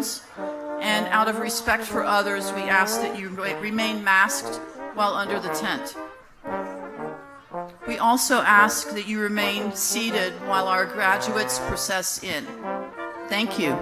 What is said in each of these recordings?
microphones. And out of respect for others, we ask that you remain masked while under the tent. We also ask that you remain seated while our graduates process in. Thank you.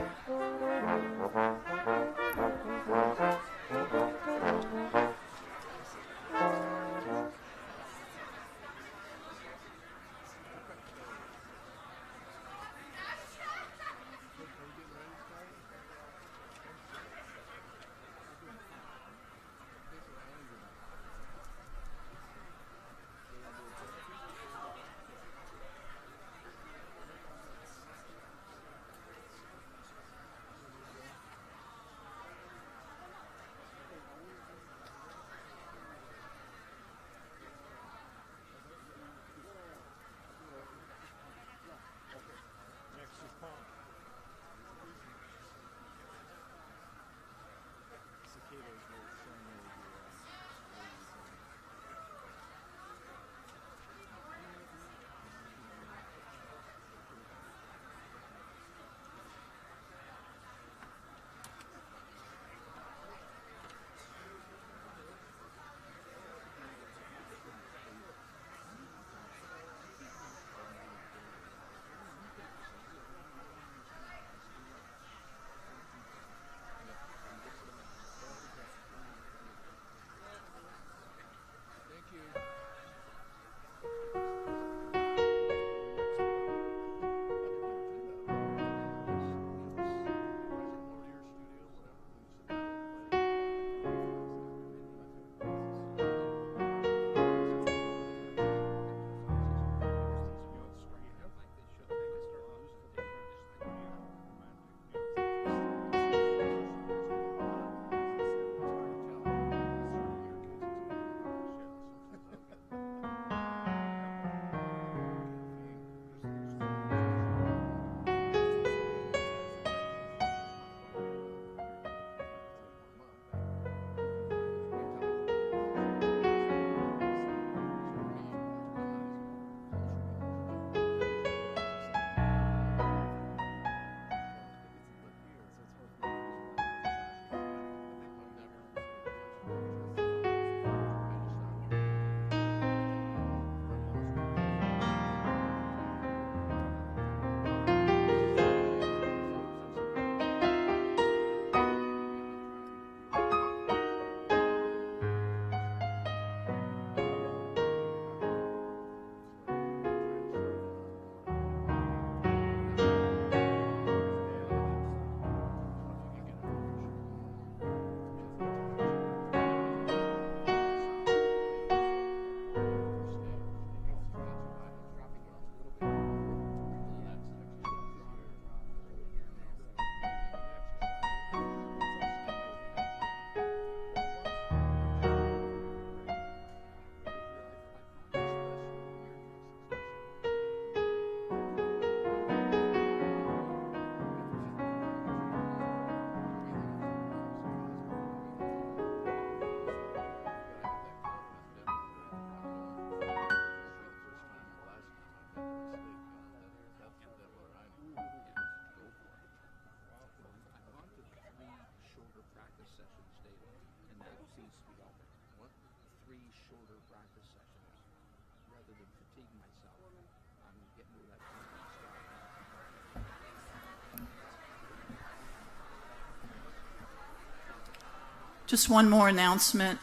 Just one more announcement.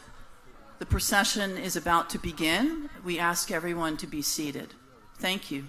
The procession is about to begin. We ask everyone to be seated. Thank you.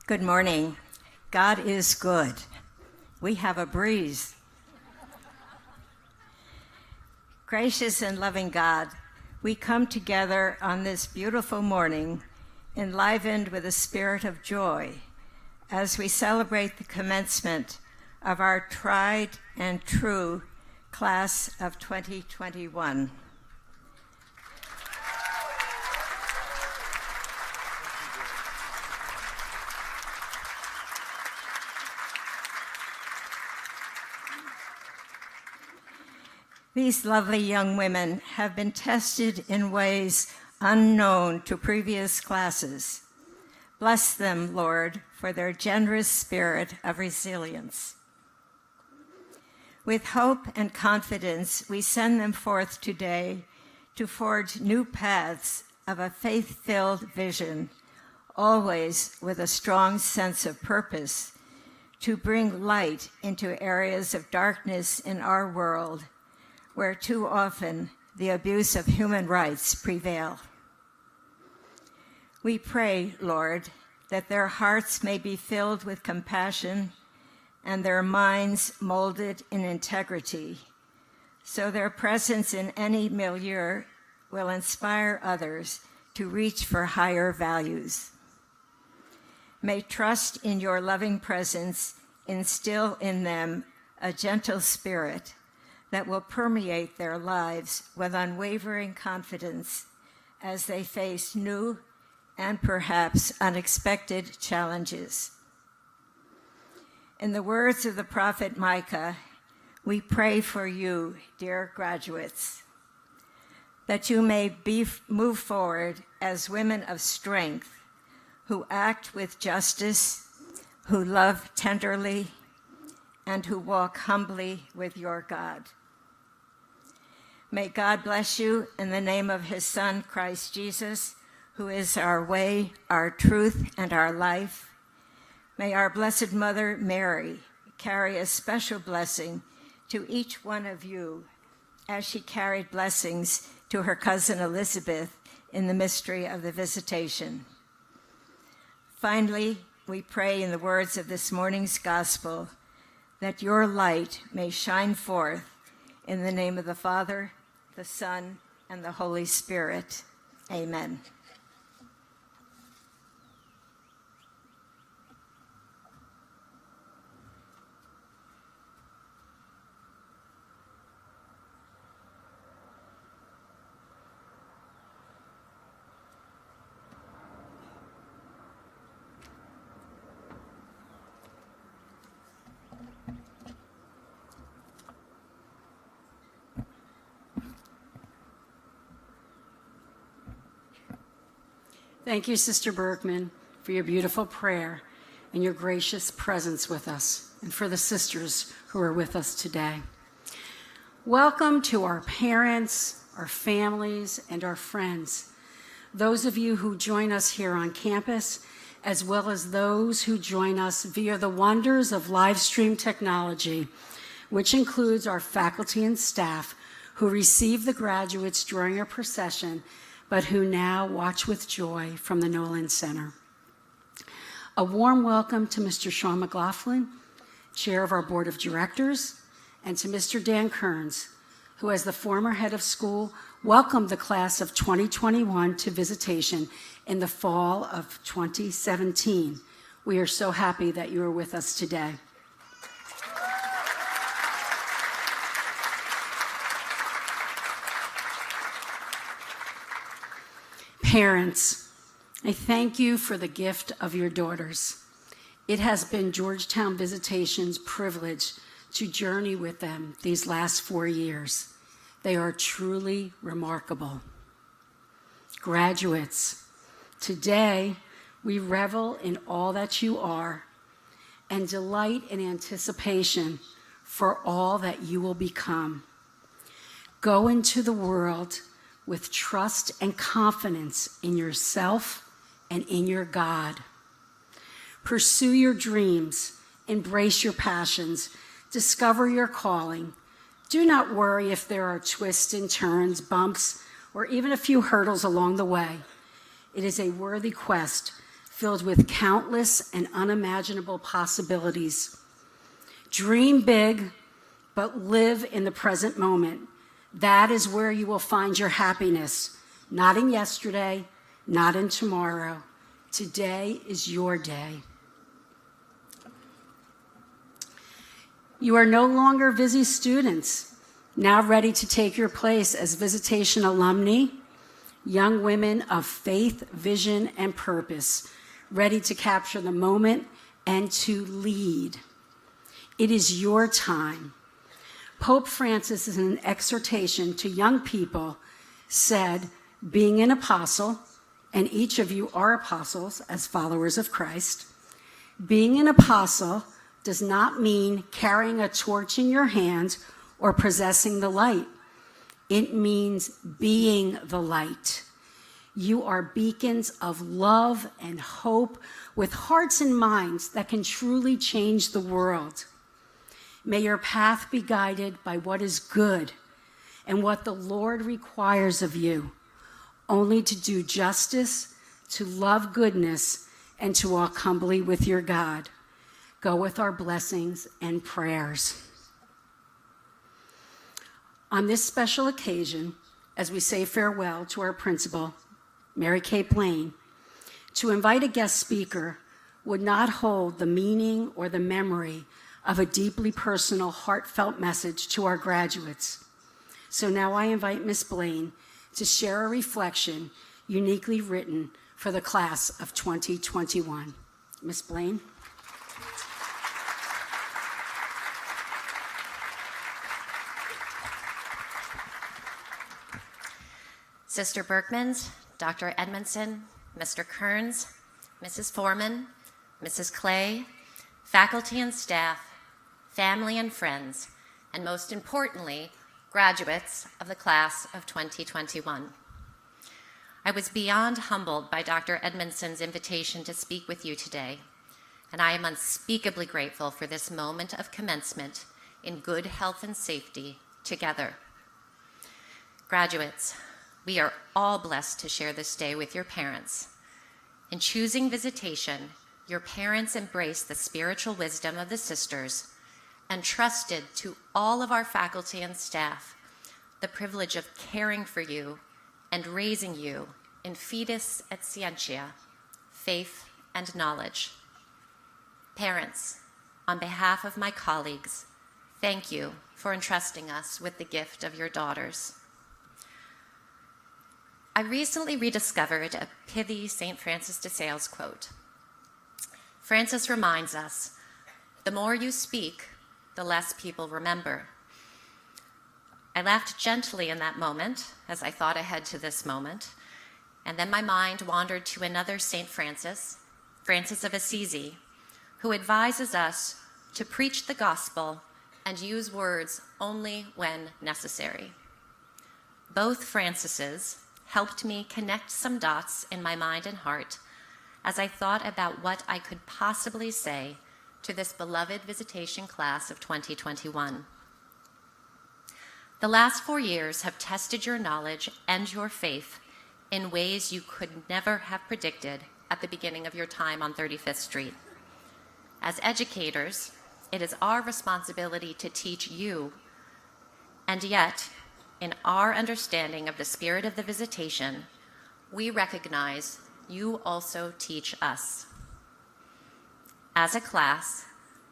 Good morning. God is good. We have a breeze. Gracious and loving God, we come together on this beautiful morning, enlivened with a spirit of joy, as we celebrate the commencement of our tried and true class of 2021. These lovely young women have been tested in ways unknown to previous classes. Bless them, Lord, for their generous spirit of resilience. With hope and confidence, we send them forth today to forge new paths of a faith-filled vision, always with a strong sense of purpose, to bring light into areas of darkness in our world where too often the abuse of human rights prevail. We pray, Lord, that their hearts may be filled with compassion and their minds molded in integrity, so their presence in any milieu will inspire others to reach for higher values. May trust in your loving presence instill in them a gentle spirit that will permeate their lives with unwavering confidence as they face new and perhaps unexpected challenges. In the words of the prophet Micah, we pray for you, dear graduates, that you may move forward as women of strength who act with justice, who love tenderly, and who walk humbly with your God. May God bless you in the name of his Son, Christ Jesus, who is our way, our truth, and our life. May our Blessed Mother, Mary, carry a special blessing to each one of you as she carried blessings to her cousin Elizabeth in the mystery of the Visitation. Finally, we pray in the words of this morning's gospel that your light may shine forth in the name of the Father, the Son, and the Holy Spirit. Amen. Thank you, Sister Berchman, for your beautiful prayer and your gracious presence with us, and for the sisters who are with us today. Welcome to our parents, our families, and our friends, those of you who join us here on campus, as well as those who join us via the wonders of live stream technology, which includes our faculty and staff who receive the graduates during our procession, but who now watch with joy from the Nolan Center. A warm welcome to Mr. Sean McLaughlin, Chair of our Board of Directors, and to Mr. Dan Kearns, who as the former head of school, welcomed the class of 2021 to Visitation in the fall of 2017. We are so happy that you are with us today. Parents, I thank you for the gift of your daughters. It has been Georgetown Visitation's privilege to journey with them these last 4 years. They are truly remarkable. Graduates, today we revel in all that you are and delight in anticipation for all that you will become. Go into the world with trust and confidence in yourself and in your God. Pursue your dreams, embrace your passions, discover your calling. Do not worry if there are twists and turns, bumps, or even a few hurdles along the way. It is a worthy quest filled with countless and unimaginable possibilities. Dream big, but live in the present moment. That is where you will find your happiness, not in yesterday, not in tomorrow. Today is your day. You are no longer busy students, now ready to take your place as Visitation alumni, young women of faith, vision, and purpose, ready to capture the moment and to lead. It is your time. Pope Francis, in an exhortation to young people, said, being an apostle, and each of you are apostles as followers of Christ, being an apostle does not mean carrying a torch in your hand or possessing the light. It means being the light. You are beacons of love and hope with hearts and minds that can truly change the world. May your path be guided by what is good and what the Lord requires of you, only to do justice, to love goodness, and to walk humbly with your God. Go with our blessings and prayers. On this special occasion, as we say farewell to our principal, Mary Kay Blaine, to invite a guest speaker would not hold the meaning or the memory of a deeply personal, heartfelt message to our graduates. So now I invite Ms. Blaine to share a reflection uniquely written for the class of 2021. Ms. Blaine. Sister Berchmans, Dr. Edmondson, Mr. Kearns, Mrs. Foreman, Mrs. Clay, faculty and staff, family and friends, and most importantly, graduates of the class of 2021. I was beyond humbled by Dr. Edmondson's invitation to speak with you today, and I am unspeakably grateful for this moment of commencement in good health and safety together. Graduates, we are all blessed to share this day with your parents. In choosing Visitation, your parents embraced the spiritual wisdom of the sisters and trusted to all of our faculty and staff the privilege of caring for you and raising you in fides et scientia, faith and knowledge. Parents, on behalf of my colleagues, thank you for entrusting us with the gift of your daughters. I recently rediscovered a pithy St. Francis de Sales quote. Francis reminds us, the more you speak, the less people remember. I laughed gently in that moment as I thought ahead to this moment, and then my mind wandered to another St. Francis, Francis of Assisi, who advises us to preach the gospel and use words only when necessary. Both Francises helped me connect some dots in my mind and heart as I thought about what I could possibly say to this beloved Visitation class of 2021. The last 4 years have tested your knowledge and your faith in ways you could never have predicted at the beginning of your time on 35th Street. As educators, it is our responsibility to teach you, and yet, in our understanding of the spirit of the Visitation, we recognize you also teach us. As a class,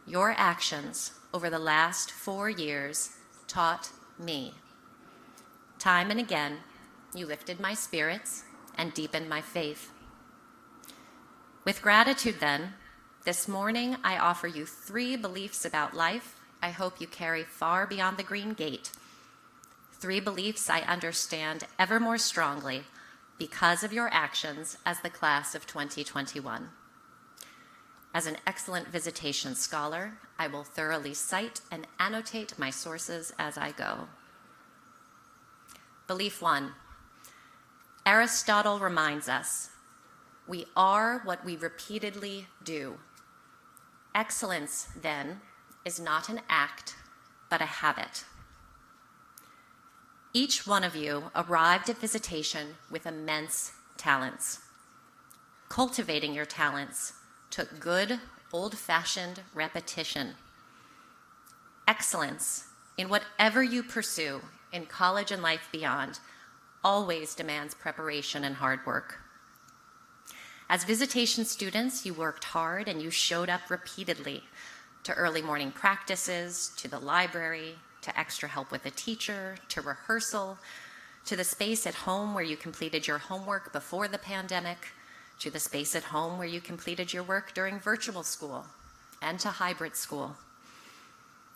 your actions over the last 4 years taught me. Time and again, you lifted my spirits and deepened my faith. With gratitude then, this morning I offer you 3 beliefs about life I hope you carry far beyond the green gate. 3 beliefs I understand ever more strongly because of your actions as the class of 2021. As an excellent Visitation scholar, I will thoroughly cite and annotate my sources as I go. Belief 1. Aristotle reminds us, we are what we repeatedly do. Excellence, then, is not an act, but a habit. Each one of you arrived at Visitation with immense talents. Cultivating your talents took good, old-fashioned repetition. Excellence in whatever you pursue in college and life beyond always demands preparation and hard work. As Visitation students, you worked hard and you showed up repeatedly to early morning practices, to the library, to extra help with a teacher, to rehearsal, to the space at home where you completed your homework before the pandemic, to the space at home where you completed your work during virtual school, and to hybrid school.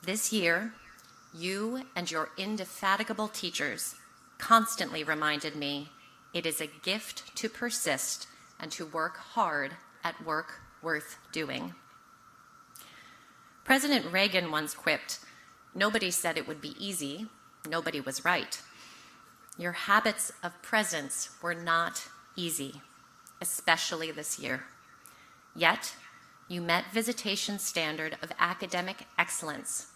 This year, you and your indefatigable teachers constantly reminded me it is a gift to persist and to work hard at work worth doing. President Reagan once quipped, "Nobody said it would be easy. Nobody was right." Your habits of presence were not easy, especially this year. Yet, you met Visitation's standard of academic excellence.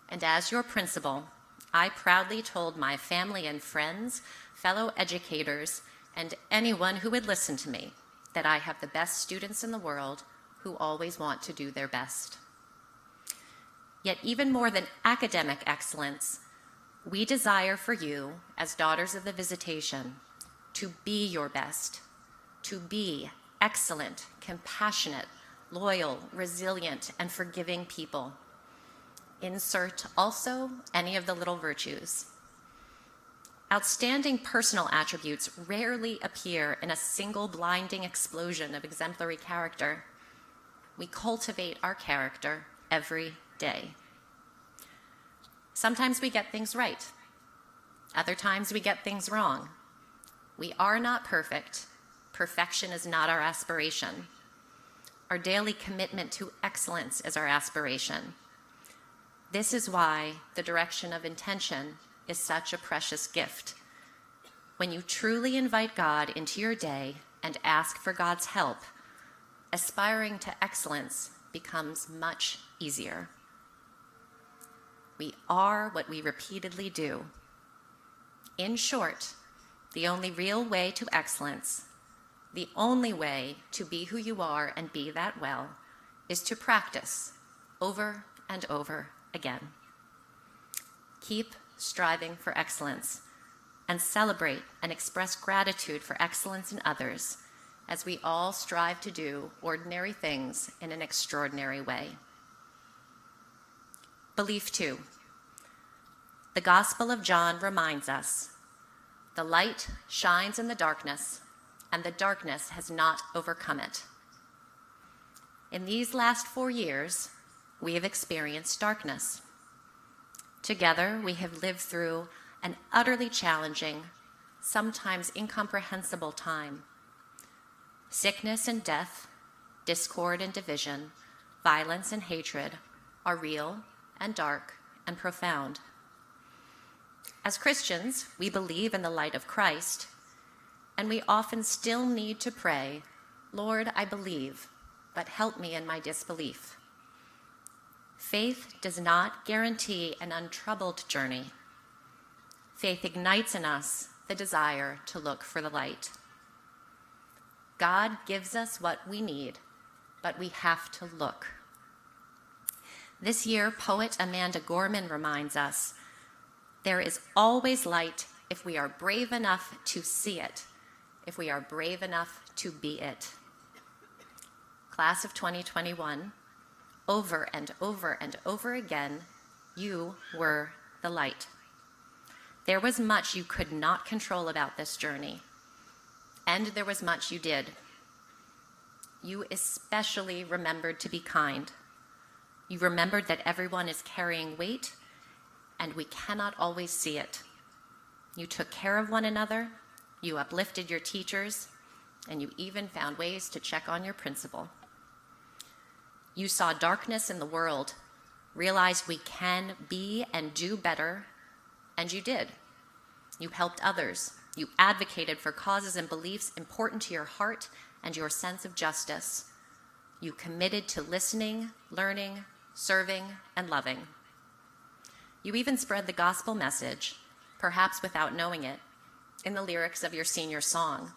And as your principal, I proudly told my family and friends, fellow educators, and anyone who would listen to me that I have the best students in the world who always want to do their best. Yet even more than academic excellence, we desire for you, as daughters of the Visitation, to be your best, to be excellent, compassionate, loyal, resilient, and forgiving people. Insert also any of the little virtues. Outstanding personal attributes rarely appear in a single blinding explosion of exemplary character. We cultivate our character every day. Sometimes we get things right. Other times we get things wrong. We are not perfect. Perfection is not our aspiration. Our daily commitment to excellence is our aspiration. This is why the direction of intention is such a precious gift. When you truly invite God into your day and ask for God's help, aspiring to excellence becomes much easier. We are what we repeatedly do. In short, the only real way to excellence, the only way to be who you are and be that well, is to practice over and over again. Keep striving for excellence and celebrate and express gratitude for excellence in others as we all strive to do ordinary things in an extraordinary way. Belief 2. The Gospel of John reminds us, the light shines in the darkness, and the darkness has not overcome it. In these last 4 years, we have experienced darkness. Together, we have lived through an utterly challenging, sometimes incomprehensible time. Sickness and death, discord and division, violence and hatred are real and dark and profound. As Christians, we believe in the light of Christ, and we often still need to pray, "Lord, I believe, but help me in my disbelief." Faith does not guarantee an untroubled journey. Faith ignites in us the desire to look for the light. God gives us what we need, but we have to look. This year, poet Amanda Gorman reminds us, there is always light if we are brave enough to see it, if we are brave enough to be it. Class of 2021, over and over and over again, you were the light. There was much you could not control about this journey, and there was much you did. You especially remembered to be kind. You remembered that everyone is carrying weight, and we cannot always see it. You took care of one another, you uplifted your teachers, and you even found ways to check on your principal. You saw darkness in the world, realized we can be and do better, and you did. You helped others. You advocated for causes and beliefs important to your heart and your sense of justice. You committed to listening, learning, serving, and loving. You even spread the gospel message, perhaps without knowing it, in the lyrics of your senior song.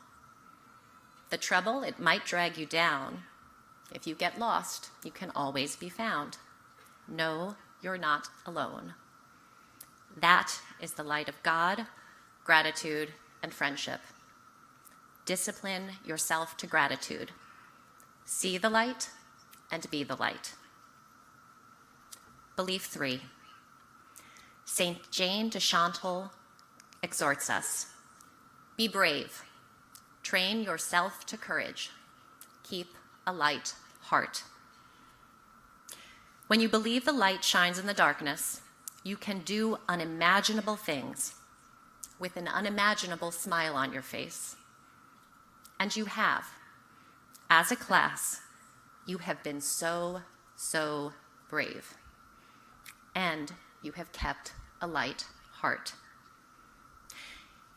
The trouble, it might drag you down. If you get lost, you can always be found. No, you're not alone. That is the light of God, gratitude, and friendship. Discipline yourself to gratitude. See the light and be the light. Belief 3. Saint Jane de Chantal exhorts us, be brave, train yourself to courage, keep a light heart. When you believe the light shines in the darkness, you can do unimaginable things with an unimaginable smile on your face. And you have. As a class, you have been so brave. And you have kept a light heart.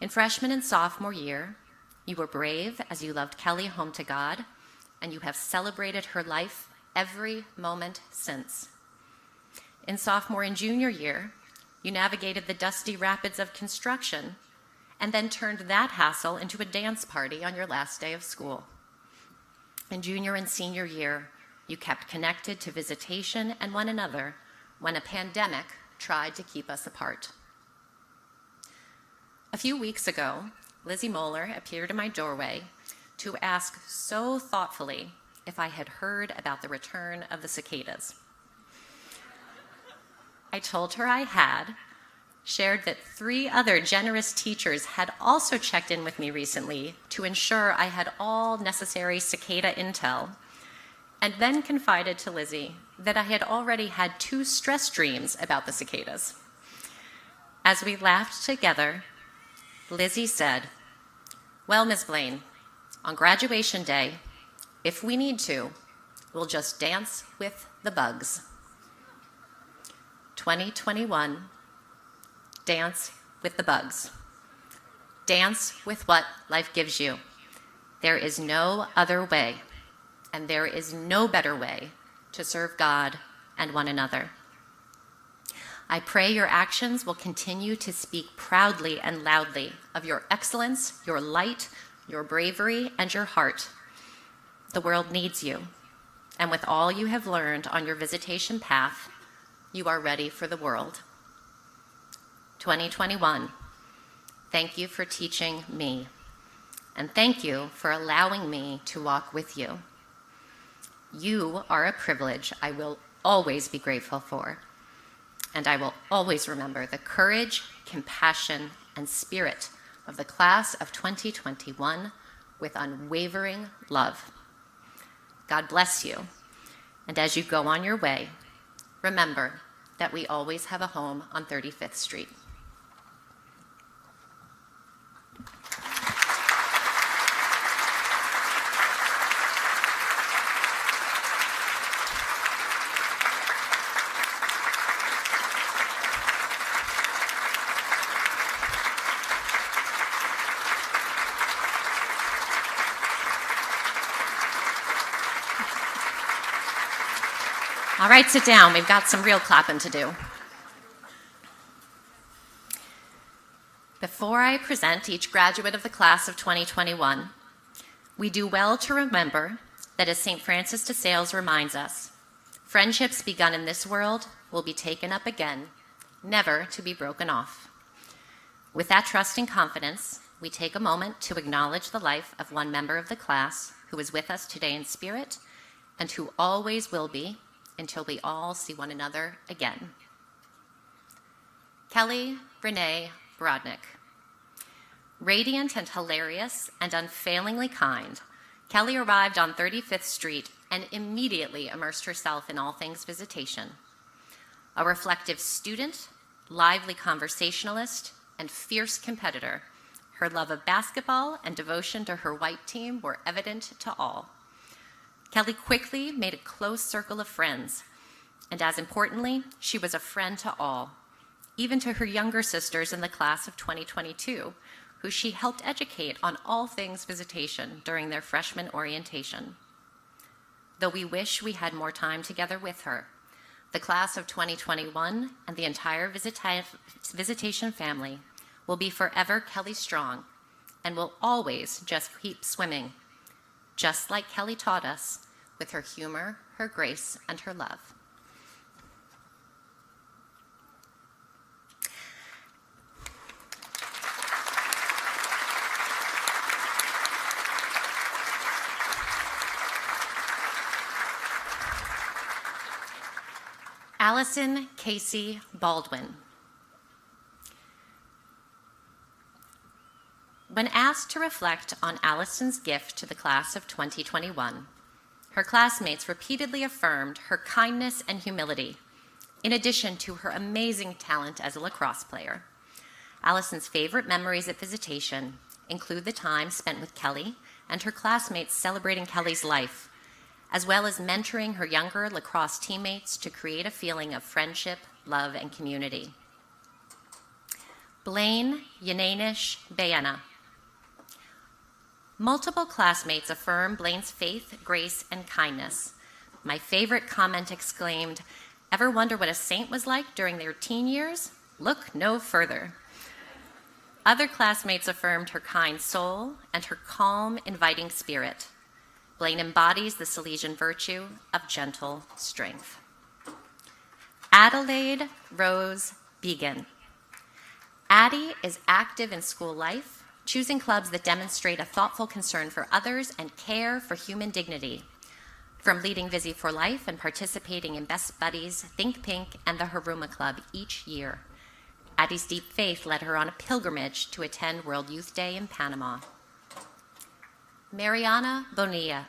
In freshman and sophomore year, you were brave as you loved Kelly home to God, and you have celebrated her life every moment since. In sophomore and junior year, you navigated the dusty rapids of construction and then turned that hassle into a dance party on your last day of school. In junior and senior year, you kept connected to Visitation and one another when a pandemic tried to keep us apart. A few weeks ago, Lizzie Moeller appeared in my doorway to ask so thoughtfully if I had heard about the return of the cicadas. I told her I had, shared that 3 other generous teachers had also checked in with me recently to ensure I had all necessary cicada intel, and then confided to Lizzie that I had already had 2 stress dreams about the cicadas. As we laughed together, Lizzie said, "Well, Ms. Blaine, on graduation day, if we need to, we'll just dance with the bugs." 2021, dance with the bugs. Dance with what life gives you. There is no other way, and there is no better way to serve God and one another. I pray your actions will continue to speak proudly and loudly of your excellence, your light, your bravery, and your heart. The world needs you, and with all you have learned on your Visitation path, you are ready for the world. 2021, thank you for teaching me, and thank you for allowing me to walk with you. You are a privilege I will always be grateful for, and I will always remember the courage, compassion, and spirit of the class of 2021 with unwavering love. God bless you, and as you go on your way, remember that we always have a home on 35th Street. All right, sit down. We've got some real clapping to do. Before I present each graduate of the class of 2021, we do well to remember that as St. Francis de Sales reminds us, friendships begun in this world will be taken up again, never to be broken off. With that trust and confidence, we take a moment to acknowledge the life of one member of the class who is with us today in spirit and who always will be until we all see one another again. Kelly Renee Brodnick. Radiant and hilarious and unfailingly kind, Kelly arrived on 35th Street and immediately immersed herself in all things Visitation. A reflective student, lively conversationalist, and fierce competitor, her love of basketball and devotion to her white team were evident to all. Kelly quickly made a close circle of friends, and as importantly, she was a friend to all, even to her younger sisters in the class of 2022, who she helped educate on all things Visitation during their freshman orientation. Though we wish we had more time together with her, the class of 2021 and the entire Visitation family will be forever Kelly strong and will always just keep swimming, just like Kelly taught us, with her humor, her grace, and her love. Allison Casey Baldwin. When asked to reflect on Allison's gift to the class of 2021, her classmates repeatedly affirmed her kindness and humility, in addition to her amazing talent as a lacrosse player. Allison's favorite memories at Visitation include the time spent with Kelly and her classmates celebrating Kelly's life, as well as mentoring her younger lacrosse teammates to create a feeling of friendship, love, and community. Blaine Yananish Bayana. Multiple classmates affirm Blaine's faith, grace, and kindness. My favorite comment exclaimed, "Ever wonder what a saint was like during their teen years? Look no further." Other classmates affirmed her kind soul and her calm, inviting spirit. Blaine embodies the Salesian virtue of gentle strength. Adelaide Rose Began. Addie is active in school life, choosing clubs that demonstrate a thoughtful concern for others and care for human dignity. From leading Visi for Life and participating in Best Buddies, Think Pink, and the Haruma Club each year. Addie's deep faith led her on a pilgrimage to attend World Youth Day in Panama. Mariana Bonilla.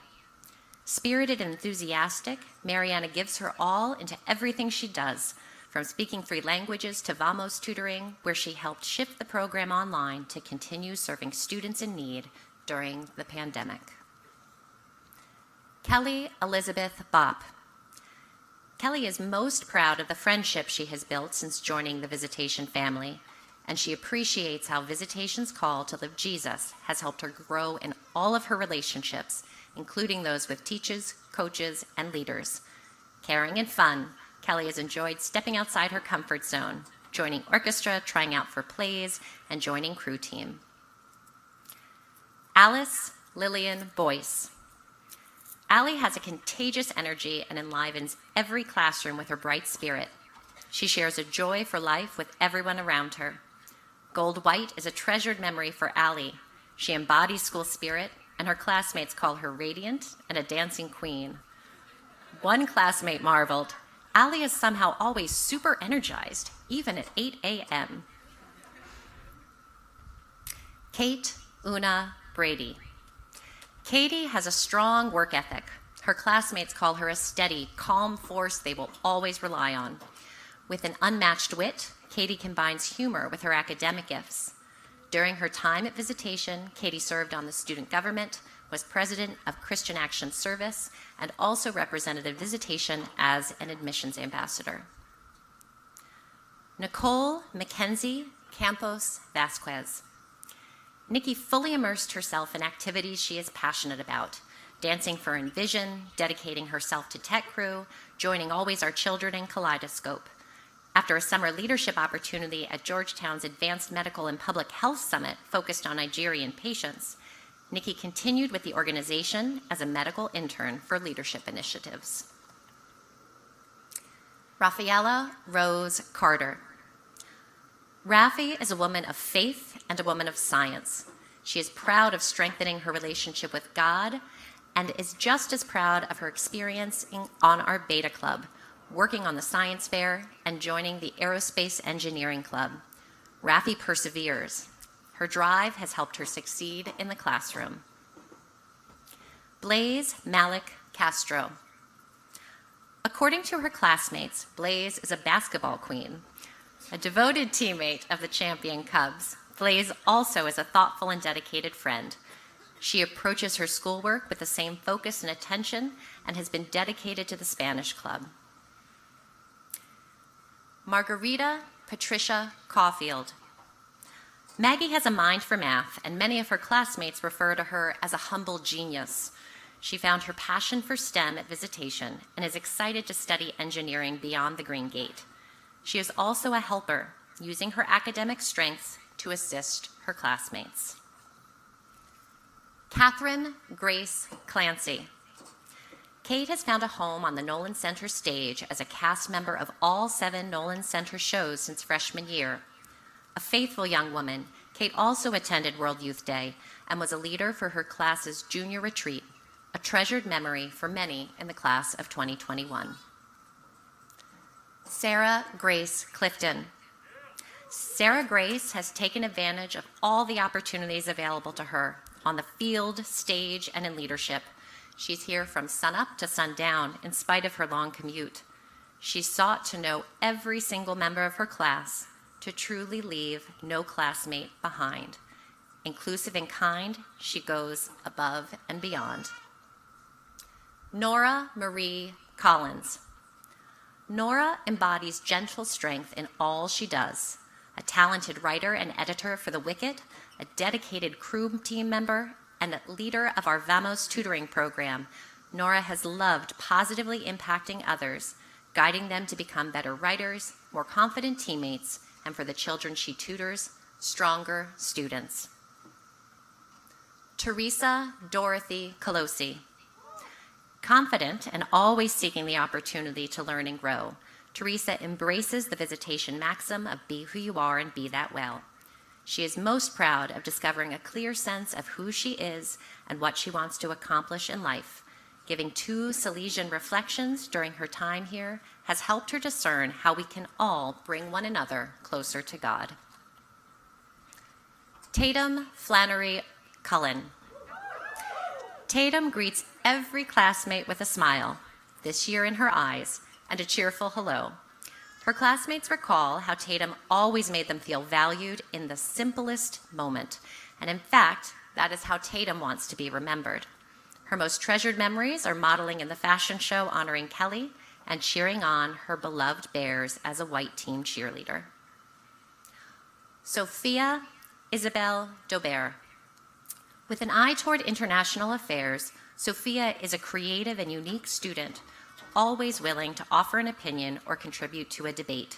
Spirited and enthusiastic, Mariana gives her all into everything she does, from speaking 3 languages to Vamos tutoring, where she helped shift the program online to continue serving students in need during the pandemic. Kelly Elizabeth Bopp. Kelly is most proud of the friendship she has built since joining the Visitation family, and she appreciates how Visitation's call to live Jesus has helped her grow in all of her relationships, including those with teachers, coaches, and leaders. Caring and fun, Kelly has enjoyed stepping outside her comfort zone, joining orchestra, trying out for plays, and joining crew team. Alice Lillian Boyce. Allie has a contagious energy and enlivens every classroom with her bright spirit. She shares a joy for life with everyone around her. Gold White is a treasured memory for Allie. She embodies school spirit, and her classmates call her radiant and a dancing queen. One classmate marveled, "Allie is somehow always super energized, even at 8 a.m. Kate Una Brady. Katie has a strong work ethic. Her classmates call her a steady, calm force they will always rely on. With an unmatched wit, Katie combines humor with her academic gifts. During her time at Visitation, Katie served on the student government, was president of Christian Action Service, and also represented Visitation as an admissions ambassador. Nicole Mackenzie Campos Vasquez. Nikki fully immersed herself in activities she is passionate about, dancing for Envision, dedicating herself to Tech Crew, joining Always Our Children in Kaleidoscope. After a summer leadership opportunity at Georgetown's Advanced Medical and Public Health Summit focused on Nigerian patients, Nikki continued with the organization as a medical intern for leadership initiatives. Rafaela Rose Carter. Raffi is a woman of faith and a woman of science. She is proud of strengthening her relationship with God and is just as proud of her experience on our Beta Club, working on the science fair and joining the Aerospace Engineering Club. Raffi perseveres. Her drive has helped her succeed in the classroom. Blaze Malik Castro. According to her classmates, Blaze is a basketball queen. A devoted teammate of the champion Cubs, Blaze also is a thoughtful and dedicated friend. She approaches her schoolwork with the same focus and attention and has been dedicated to the Spanish Club. Margarita Patricia Caulfield. Maggie has a mind for math, and many of her classmates refer to her as a humble genius. She found her passion for STEM at Visitation and is excited to study engineering beyond the Green Gate. She is also a helper, using her academic strengths to assist her classmates. Catherine Grace Clancy. Kate has found a home on the Nolan Center stage as a cast member of all 7 Nolan Center shows since freshman year. A faithful young woman, Kate also attended World Youth Day and was a leader for her class's junior retreat, a treasured memory for many in the class of 2021. Sarah Grace Clifton. Sarah Grace has taken advantage of all the opportunities available to her on the field, stage, and in leadership. She's here from sunup to sundown in spite of her long commute. She sought to know every single member of her class to truly leave no classmate behind. Inclusive and kind, she goes above and beyond. Nora Marie Collins. Nora embodies gentle strength in all she does. A talented writer and editor for The Wicked, a dedicated crew team member, and a leader of our Vamos tutoring program, Nora has loved positively impacting others, guiding them to become better writers, more confident teammates, and for the children she tutors, stronger students. Teresa Dorothy Colosi. Confident and always seeking the opportunity to learn and grow, Teresa embraces the Visitation maxim of be who you are and be that well. She is most proud of discovering a clear sense of who she is and what she wants to accomplish in life. Giving 2 Salesian reflections during her time here has helped her discern how we can all bring one another closer to God. Tatum Flannery Cullen. Tatum greets every classmate with a smile, this year in her eyes, and a cheerful hello. Her classmates recall how Tatum always made them feel valued in the simplest moment, and in fact, that is how Tatum wants to be remembered. Her most treasured memories are modeling in the fashion show honoring Kelly and cheering on her beloved Bears as a white team cheerleader. Sophia Isabel Daubert. With an eye toward international affairs, Sophia is a creative and unique student, always willing to offer an opinion or contribute to a debate.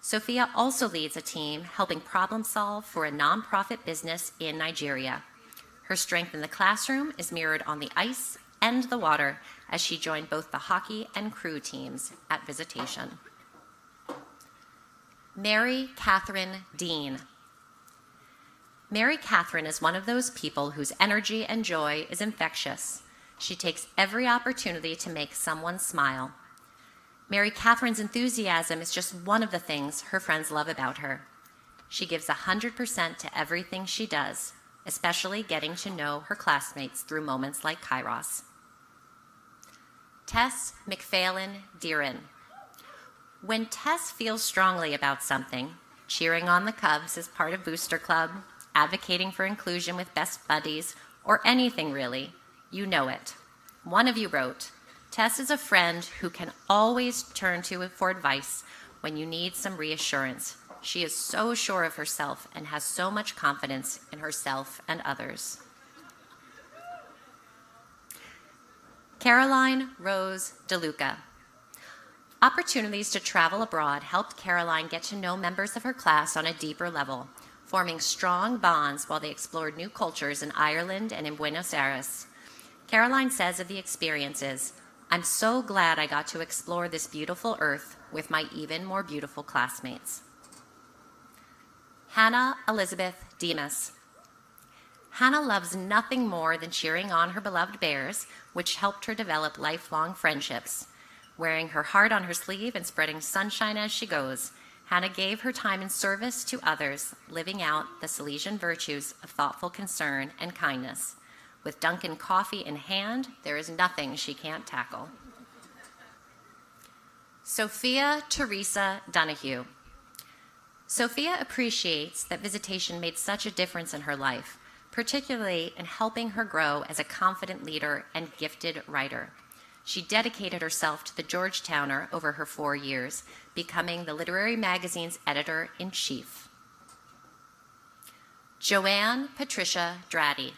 Sophia also leads a team helping problem solve for a nonprofit business in Nigeria. Her strength in the classroom is mirrored on the ice and the water as she joined both the hockey and crew teams at Visitation. Mary Catherine Dean. Mary Catherine is one of those people whose energy and joy is infectious. She takes every opportunity to make someone smile. Mary Catherine's enthusiasm is just one of the things her friends love about her. She gives 100% to everything she does, especially getting to know her classmates through moments like Kairos. Tess McPhailin Deeren. When Tess feels strongly about something, cheering on the Cubs as part of Booster Club, advocating for inclusion with best buddies, or anything really, you know it. One of you wrote, Tess is a friend who can always turn to for advice when you need some reassurance. She is so sure of herself and has so much confidence in herself and others. Caroline Rose DeLuca. Opportunities to travel abroad helped Caroline get to know members of her class on a deeper level, forming strong bonds while they explored new cultures in Ireland and in Buenos Aires. Caroline says of the experiences, I'm so glad I got to explore this beautiful earth with my even more beautiful classmates. Hannah Elizabeth Demas. Hannah loves nothing more than cheering on her beloved Bears, which helped her develop lifelong friendships. Wearing her heart on her sleeve and spreading sunshine as she goes, Hannah gave her time in service to others, living out the Salesian virtues of thoughtful concern and kindness. With Dunkin' coffee in hand, there is nothing she can't tackle. Sophia Teresa Donahue. Sophia appreciates that Visitation made such a difference in her life, particularly in helping her grow as a confident leader and gifted writer. She dedicated herself to the Georgetowner over her 4 years, becoming the literary magazine's editor-in-chief. Joanne Patricia Draddy.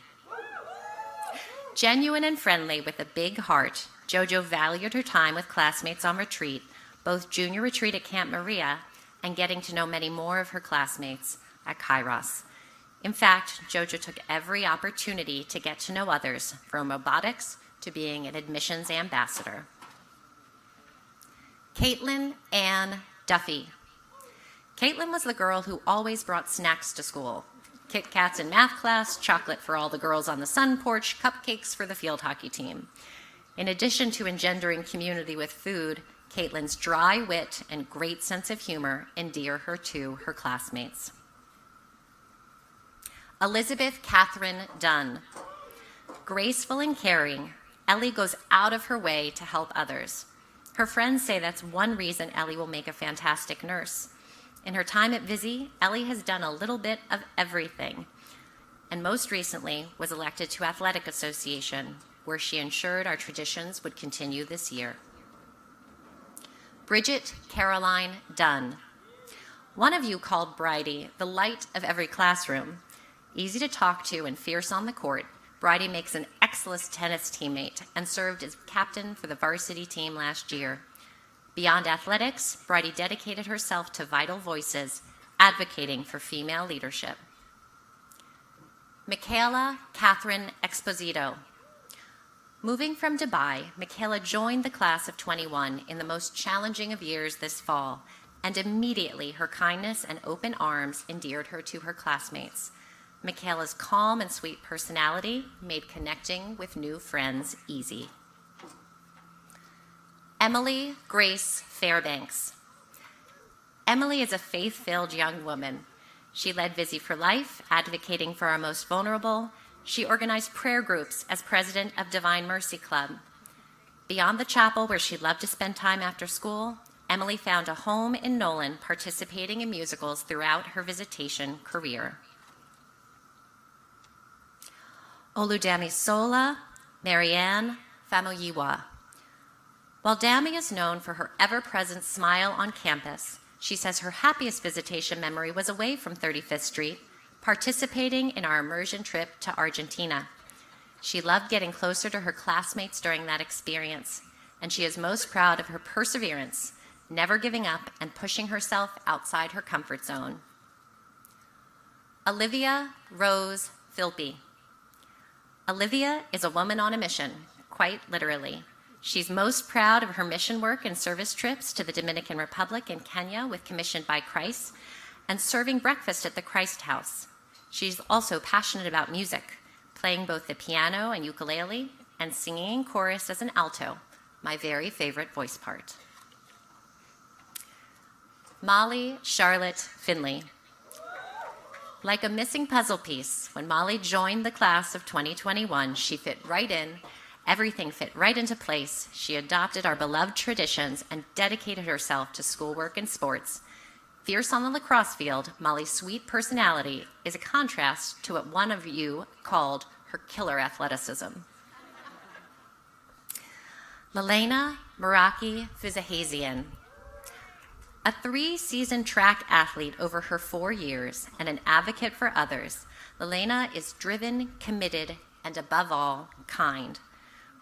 Genuine and friendly with a big heart, JoJo valued her time with classmates on retreat, both junior retreat at Camp Maria and getting to know many more of her classmates at Kairos. In fact, JoJo took every opportunity to get to know others, from robotics to being an admissions ambassador. Caitlin Ann Duffy. Caitlin was the girl who always brought snacks to school. Kit Kats in math class, chocolate for all the girls on the sun porch, cupcakes for the field hockey team. In addition to engendering community with food, Caitlin's dry wit and great sense of humor endear her to her classmates. Elizabeth Catherine Dunn. Graceful and caring, Ellie goes out of her way to help others. Her friends say that's one reason Ellie will make a fantastic nurse. In her time at Visi, Ellie has done a little bit of everything, and most recently was elected to Athletic Association, where she ensured our traditions would continue this year. Bridget Caroline Dunn. One of you called Bridie the light of every classroom. Easy to talk to and fierce on the court, Bridie makes an excellent tennis teammate and served as captain for the varsity team last year. Beyond athletics, Bridie dedicated herself to vital voices, advocating for female leadership. Michaela Catherine Exposito. Moving from Dubai, Michaela joined the class of 21 in the most challenging of years this fall, and immediately her kindness and open arms endeared her to her classmates. Michaela's calm and sweet personality made connecting with new friends easy. Emily Grace Fairbanks. Emily is a faith-filled young woman. She led Visi for Life, advocating for our most vulnerable. She organized prayer groups as president of Divine Mercy Club. Beyond the chapel, where she loved to spend time after school, Emily found a home in Nolan, participating in musicals throughout her Visitation career. Oludamisola Marianne Famuyiwa. While Dami is known for her ever-present smile on campus, she says her happiest Visitation memory was away from 35th Street, participating in our immersion trip to Argentina. She loved getting closer to her classmates during that experience, and she is most proud of her perseverance, never giving up and pushing herself outside her comfort zone. Olivia Rose Philpy. Olivia is a woman on a mission, quite literally. She's most proud of her mission work and service trips to the Dominican Republic and Kenya with Commissioned by Christ, and serving breakfast at the Christ House. She's also passionate about music, playing both the piano and ukulele, and singing in chorus as an alto, my very favorite voice part. Molly Charlotte Finley. Like a missing puzzle piece, when Molly joined the class of 2021, she fit right in. Everything fit right into place. She adopted our beloved traditions and dedicated herself to schoolwork and sports. Fierce on the lacrosse field, Molly's sweet personality is a contrast to what one of you called her killer athleticism. Lelena Meraki Fizahazian. A 3-season track athlete over her 4 years and an advocate for others, Lelena is driven, committed, and above all, kind.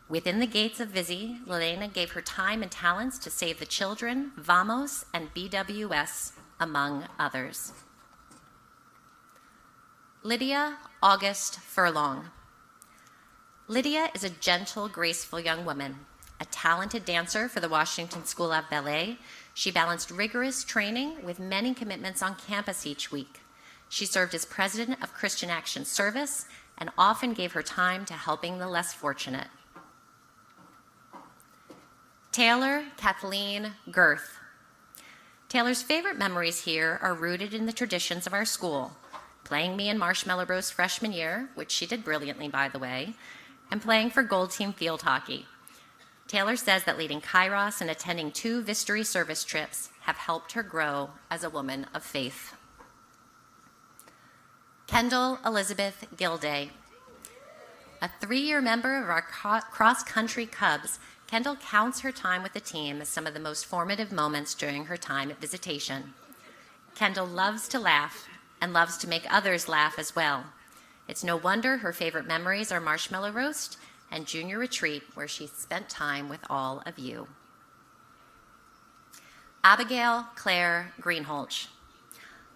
Within the gates of Visi, Lelena gave her time and talents to save the children, Vamos, and BWS, among others. Lydia August Furlong. Lydia is a gentle, graceful young woman. A talented dancer for the Washington School of Ballet, she balanced rigorous training with many commitments on campus each week. She served as president of Christian Action Service and often gave her time to helping the less fortunate. Taylor Kathleen Girth. Taylor's favorite memories here are rooted in the traditions of our school, playing me in Marshmallow Roast freshman year, which she did brilliantly, by the way, and playing for Gold Team field hockey. Taylor says that leading Kairos and attending 2 Vistory service trips have helped her grow as a woman of faith. Kendall Elizabeth Gilday. A 3-year member of our cross-country Cubs, Kendall counts her time with the team as some of the most formative moments during her time at Visitation. Kendall loves to laugh and loves to make others laugh as well. It's no wonder her favorite memories are Marshmallow Roast and Junior Retreat, where she spent time with all of you. Abigail Claire Greenholch.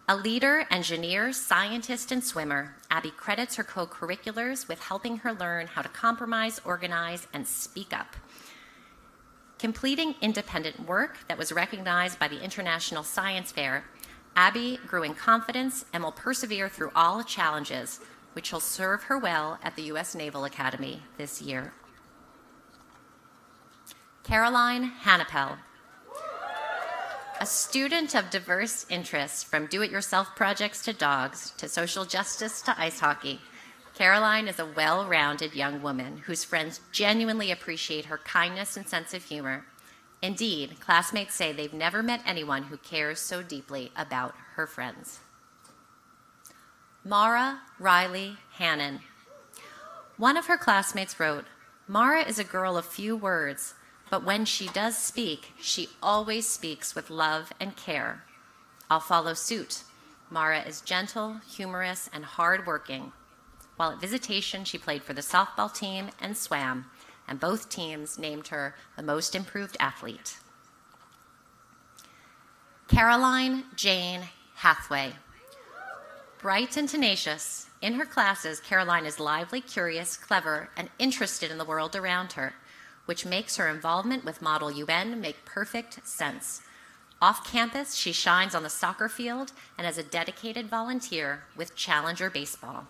A leader, engineer, scientist, and swimmer, Abby credits her co-curriculars with helping her learn how to compromise, organize, and speak up. Completing independent work that was recognized by the International Science Fair, Abby grew in confidence and will persevere through all challenges, which will serve her well at the U.S. Naval Academy this year. Caroline Hannapel. A student of diverse interests, from do-it-yourself projects to dogs, to social justice to ice hockey, Caroline is a well-rounded young woman whose friends genuinely appreciate her kindness and sense of humor. Indeed, classmates say they've never met anyone who cares so deeply about her friends. Mara Riley Hannan. One of her classmates wrote, Mara is a girl of few words, but when she does speak, she always speaks with love and care. I'll follow suit. Mara is gentle, humorous, and hardworking. While at Visitation, she played for the softball team and swam, and both teams named her the most improved athlete. Caroline Jane Hathaway. Bright and tenacious, in her classes, Caroline is lively, curious, clever, and interested in the world around her, which makes her involvement with Model UN make perfect sense. Off campus, she shines on the soccer field and as a dedicated volunteer with Challenger Baseball.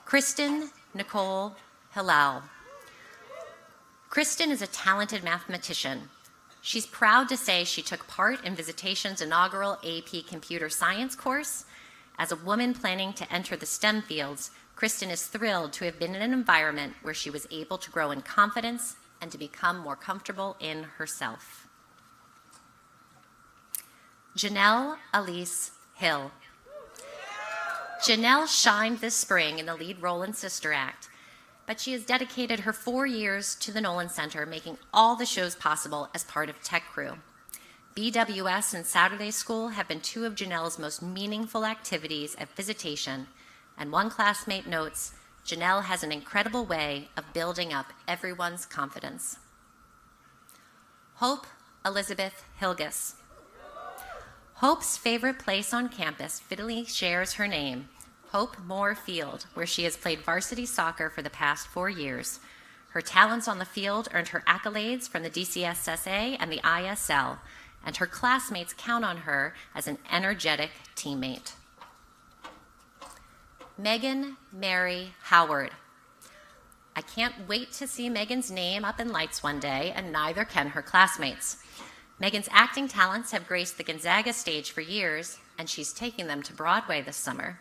Kristen Nicole Hillel. Kristen is a talented mathematician. She's proud to say she took part in Visitation's inaugural AP Computer Science course. As a woman planning to enter the STEM fields, Kristen is thrilled to have been in an environment where she was able to grow in confidence and to become more comfortable in herself. Janelle Elise Hill. Janelle shined this spring in the lead role in Sister Act, but she has dedicated her 4 years to the Nolan Center, making all the shows possible as part of Tech Crew. BWS and Saturday School have been two of Janelle's most meaningful activities at Visitation, and one classmate notes, Janelle has an incredible way of building up everyone's confidence. Hope Elizabeth Hilgis. Hope's favorite place on campus fittingly shares her name, Hope Moore Field, where she has played varsity soccer for the past 4 years. Her talents on the field earned her accolades from the DCSSA and the ISL, and her classmates count on her as an energetic teammate. Megan Mary Howard. I can't wait to see Megan's name up in lights one day, and neither can her classmates. Megan's acting talents have graced the Gonzaga stage for years, and she's taking them to Broadway this summer.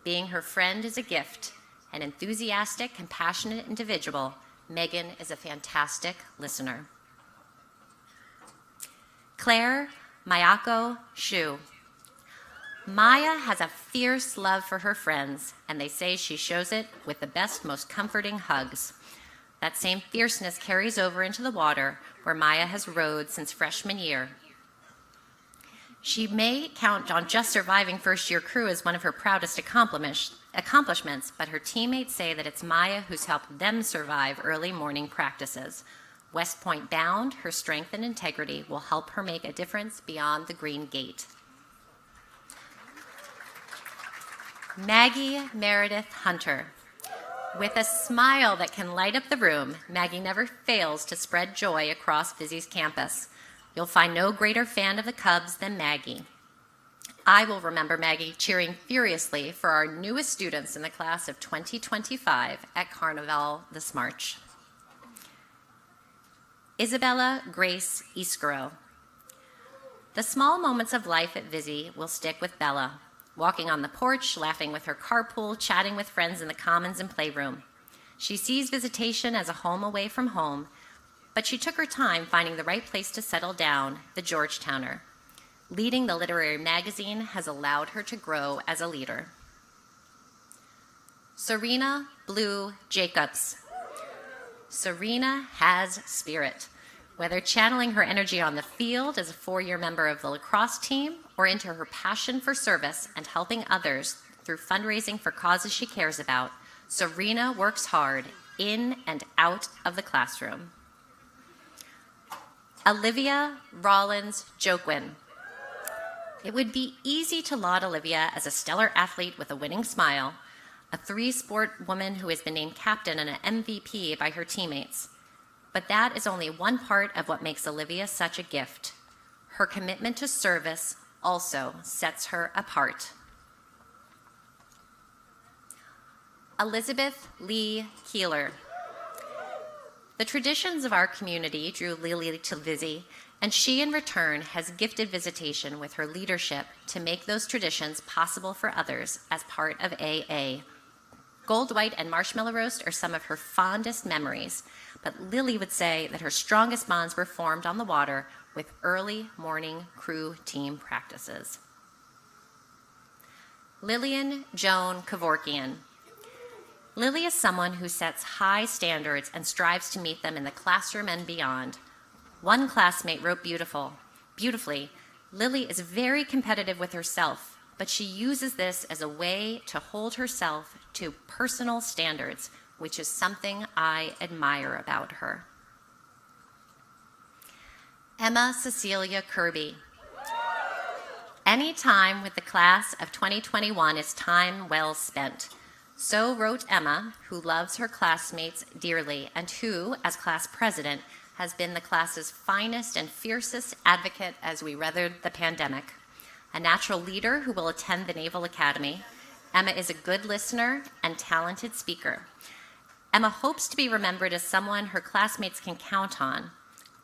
Being her friend is a gift. An enthusiastic, compassionate individual, Megan is a fantastic listener. Claire Mayako Shu. Maya has a fierce love for her friends, and they say she shows it with the best, most comforting hugs. That same fierceness carries over into the water, where Maya has rowed since freshman year. She may count on just surviving first-year crew as one of her proudest accomplishments, but her teammates say that it's Maya who's helped them survive early morning practices. West Point bound, her strength and integrity will help her make a difference beyond the green gate. Maggie Meredith Hunter. With a smile that can light up the room, Maggie never fails to spread joy across Vizzy's campus. You'll find no greater fan of the Cubs than Maggie. I will remember Maggie cheering furiously for our newest students in the class of 2025 at Carnival this March. Isabella Grace Iskero. The small moments of life at Vizzy will stick with Bella. Walking on the porch, laughing with her carpool, chatting with friends in the commons and playroom. She sees Visitation as a home away from home, but she took her time finding the right place to settle down, the Georgetowner. Leading the literary magazine has allowed her to grow as a leader. Serena Blue Jacobs. Serena has spirit. Whether channeling her energy on the field as a 4-year member of the lacrosse team or into her passion for service and helping others through fundraising for causes she cares about, Serena works hard in and out of the classroom. Olivia Rollins Joquin. It would be easy to laud Olivia as a stellar athlete with a winning smile, a 3-sport woman who has been named captain and an MVP by her teammates. But that is only one part of what makes Olivia such a gift. Her commitment to service also sets her apart. Elizabeth Lee Keeler. The traditions of our community drew Lily to Vizzy, and she in return has gifted Visitation with her leadership to make those traditions possible for others as part of AA. Gold White and Marshmallow Roast are some of her fondest memories, but Lily would say that her strongest bonds were formed on the water with early morning crew team practices. Lillian Joan Kevorkian. Lily is someone who sets high standards and strives to meet them in the classroom and beyond. One classmate wrote beautifully, Lily is very competitive with herself, but she uses this as a way to hold herself to personal standards, which is something I admire about her. Emma Cecilia Kirby. Any time with the class of 2021 is time well spent. So wrote Emma, who loves her classmates dearly and who, as class president, has been the class's finest and fiercest advocate as we weathered the pandemic. A natural leader who will attend the Naval Academy, Emma is a good listener and talented speaker. Emma hopes to be remembered as someone her classmates can count on.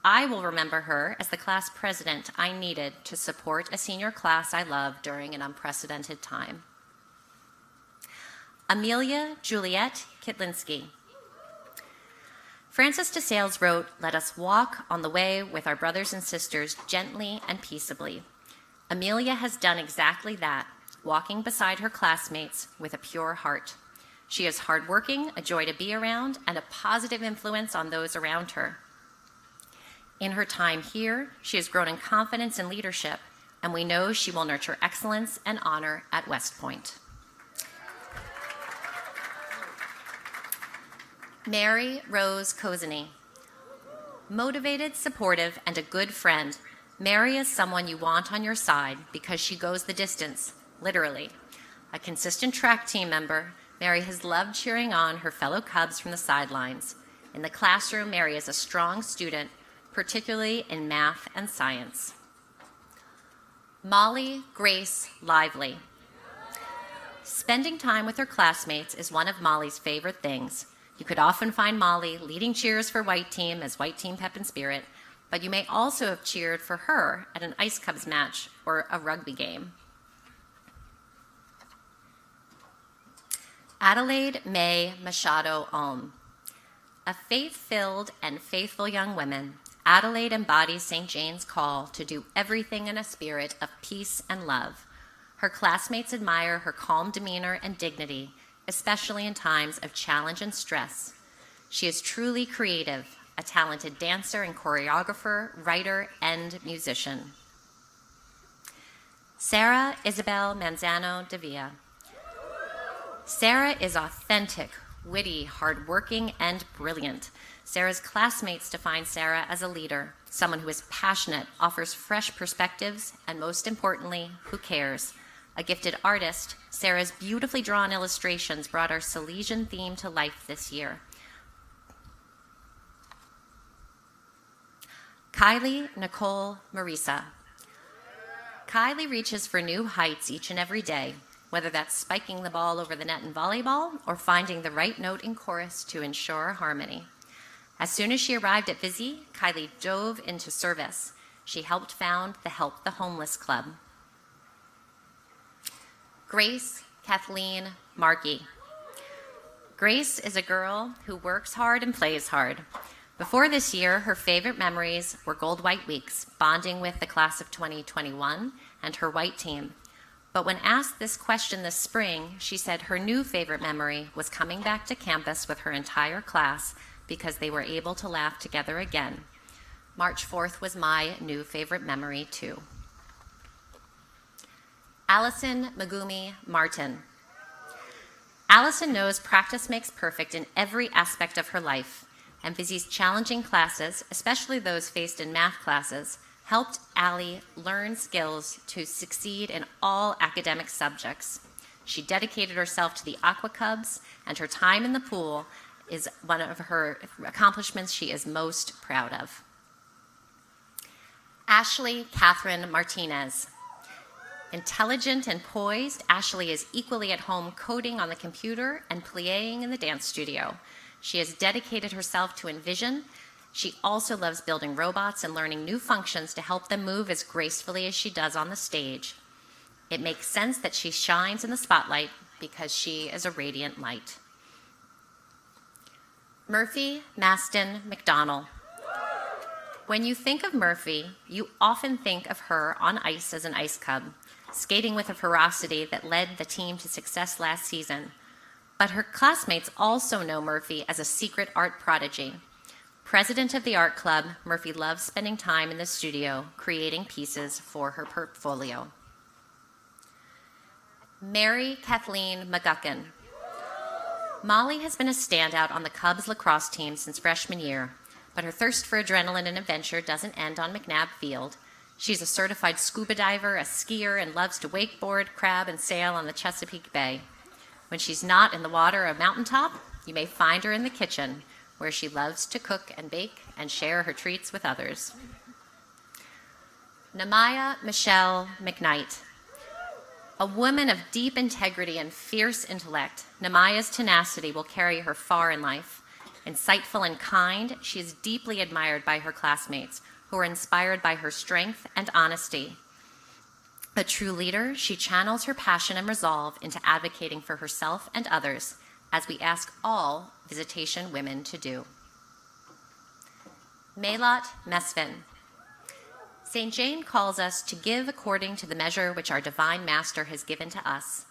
I will remember her as the class president I needed to support a senior class I love during an unprecedented time. Amelia Juliette Kitlinski. Frances de Sales wrote, "Let us walk on the way with our brothers and sisters gently and peaceably." Amelia has done exactly that, walking beside her classmates with a pure heart. She is hardworking, a joy to be around, and a positive influence on those around her. In her time here, she has grown in confidence and leadership, and we know she will nurture excellence and honor at West Point. Mary Rose Kozeny. Motivated, supportive, and a good friend, Mary is someone you want on your side because she goes the distance, literally. A consistent track team member, Mary has loved cheering on her fellow Cubs from the sidelines. In the classroom, Mary is a strong student, particularly in math and science. Molly Grace Lively. Spending time with her classmates is one of Molly's favorite things. You could often find Molly leading cheers for White Team as White Team Pep and Spirit, but you may also have cheered for her at an Ice Cubs match or a rugby game. Adelaide May Machado Ulm. A faith-filled and faithful young woman, Adelaide embodies St. Jane's call to do everything in a spirit of peace and love. Her classmates admire her calm demeanor and dignity, especially in times of challenge and stress. She is truly creative, a talented dancer and choreographer, writer, and musician. Sarah Isabel Manzano de Villa. Sarah is authentic, witty, hardworking, and brilliant. Sarah's classmates define Sarah as a leader, someone who is passionate, offers fresh perspectives, and most importantly, who cares. A gifted artist, Sarah's beautifully drawn illustrations brought our Silesian theme to life this year. Kylie Nicole Marisa. Kylie reaches for new heights each and every day, whether that's spiking the ball over the net in volleyball or finding the right note in chorus to ensure harmony. As soon as she arrived at Visi, Kylie dove into service. She helped found the Help the Homeless Club. Grace Kathleen Markey. Grace is a girl who works hard and plays hard. Before this year, her favorite memories were Gold White Weeks, bonding with the class of 2021 and her white team. But when asked this question this spring, she said her new favorite memory was coming back to campus with her entire class because they were able to laugh together again. March 4th was my new favorite memory, too. Allison Megumi Martin. Allison knows practice makes perfect in every aspect of her life, and Visi's challenging classes, especially those faced in math classes, helped Allie learn skills to succeed in all academic subjects. She dedicated herself to the Aqua Cubs, and her time in the pool is one of her accomplishments she is most proud of. Ashley Catherine Martinez. Intelligent and poised, Ashley is equally at home coding on the computer and playing in the dance studio. She has dedicated herself to Envision. She also loves building robots and learning new functions to help them move as gracefully as she does on the stage. It makes sense that she shines in the spotlight because she is a radiant light. Murphy Maston McDonnell. When you think of Murphy, you often think of her on ice as an ice cub, skating with a ferocity that led the team to success last season. But her classmates also know Murphy as a secret art prodigy. President of the art club, Murphy loves spending time in the studio creating pieces for her portfolio. Mary Kathleen McGuckin. Molly has been a standout on the Cubs lacrosse team since freshman year, but her thirst for adrenaline and adventure doesn't end on McNabb Field. She's a certified scuba diver, a skier, and loves to wakeboard, crab, and sail on the Chesapeake Bay. When she's not in the water or mountaintop, you may find her in the kitchen, where she loves to cook and bake and share her treats with others. Namaya Michelle McKnight. A woman of deep integrity and fierce intellect, Namaya's tenacity will carry her far in life. Insightful and kind, she is deeply admired by her classmates, who are inspired by her strength and honesty. A true leader, she channels her passion and resolve into advocating for herself and others, as we ask all Visitation women to do. Melat Mesvin. St. Jane calls us to give according to the measure which our divine master has given to us.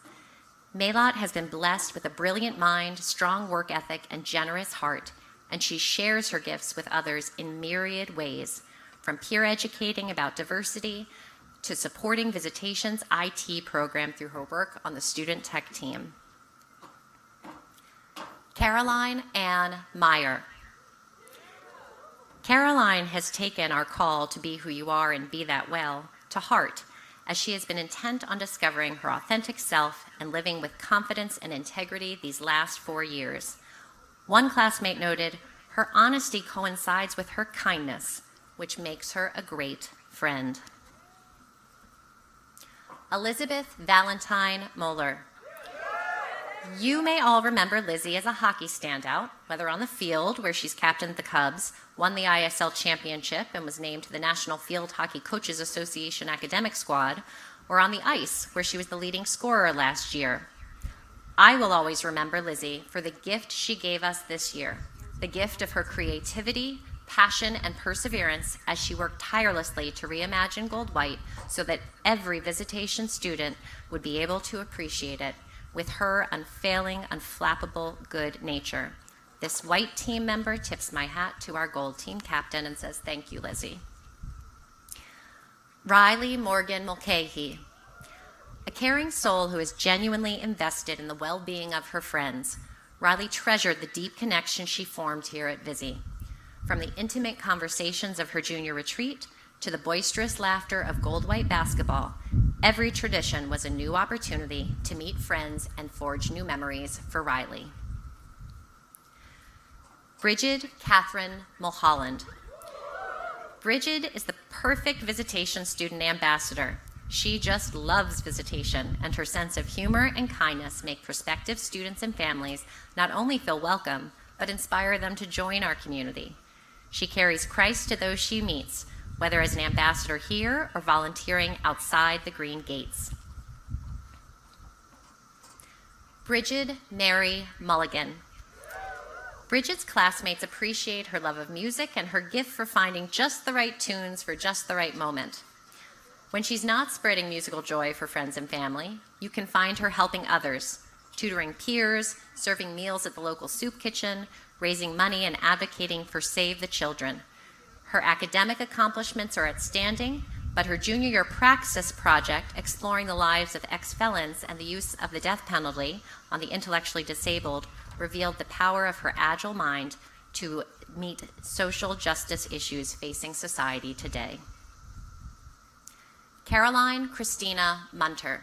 Melat has been blessed with a brilliant mind, strong work ethic, and generous heart, and she shares her gifts with others in myriad ways, from peer educating about diversity to supporting Visitation's IT program through her work on the student tech team. Caroline Ann Meyer. Caroline has taken our call to be who you are and be that well to heart, as she has been intent on discovering her authentic self and living with confidence and integrity these last 4 years. One classmate noted, her honesty coincides with her kindness, which makes her a great friend. Elizabeth Valentine Moeller. You may all remember Lizzie as a hockey standout, whether on the field, where she's captained the Cubs, won the ISL championship, and was named to the National Field Hockey Coaches Association academic squad, or on the ice, where she was the leading scorer last year. I will always remember Lizzie for the gift she gave us this year, the gift of her creativity, passion, and perseverance as she worked tirelessly to reimagine Gold White so that every Visitation student would be able to appreciate it, with her unfailing, unflappable good nature. This white team member tips my hat to our gold team captain and says, thank you, Lizzie. Riley Morgan Mulcahy. A caring soul who is genuinely invested in the well-being of her friends, Riley treasured the deep connection she formed here at Visi. From the intimate conversations of her junior retreat to the boisterous laughter of Gold White basketball, every tradition was a new opportunity to meet friends and forge new memories for Riley. Bridget Catherine Mulholland. Bridget is the perfect Visitation student ambassador. She just loves Visitation, and her sense of humor and kindness make prospective students and families not only feel welcome, but inspire them to join our community. She carries Christ to those she meets, whether as an ambassador here or volunteering outside the green gates. Bridget Mary Mulligan. Bridget's classmates appreciate her love of music and her gift for finding just the right tunes for just the right moment. When she's not spreading musical joy for friends and family, you can find her helping others, tutoring peers, serving meals at the local soup kitchen, raising money and advocating for Save the Children. Her academic accomplishments are outstanding, but her junior year praxis project, exploring the lives of ex-felons and the use of the death penalty on the intellectually disabled, revealed the power of her agile mind to meet social justice issues facing society today. Caroline Christina Munter.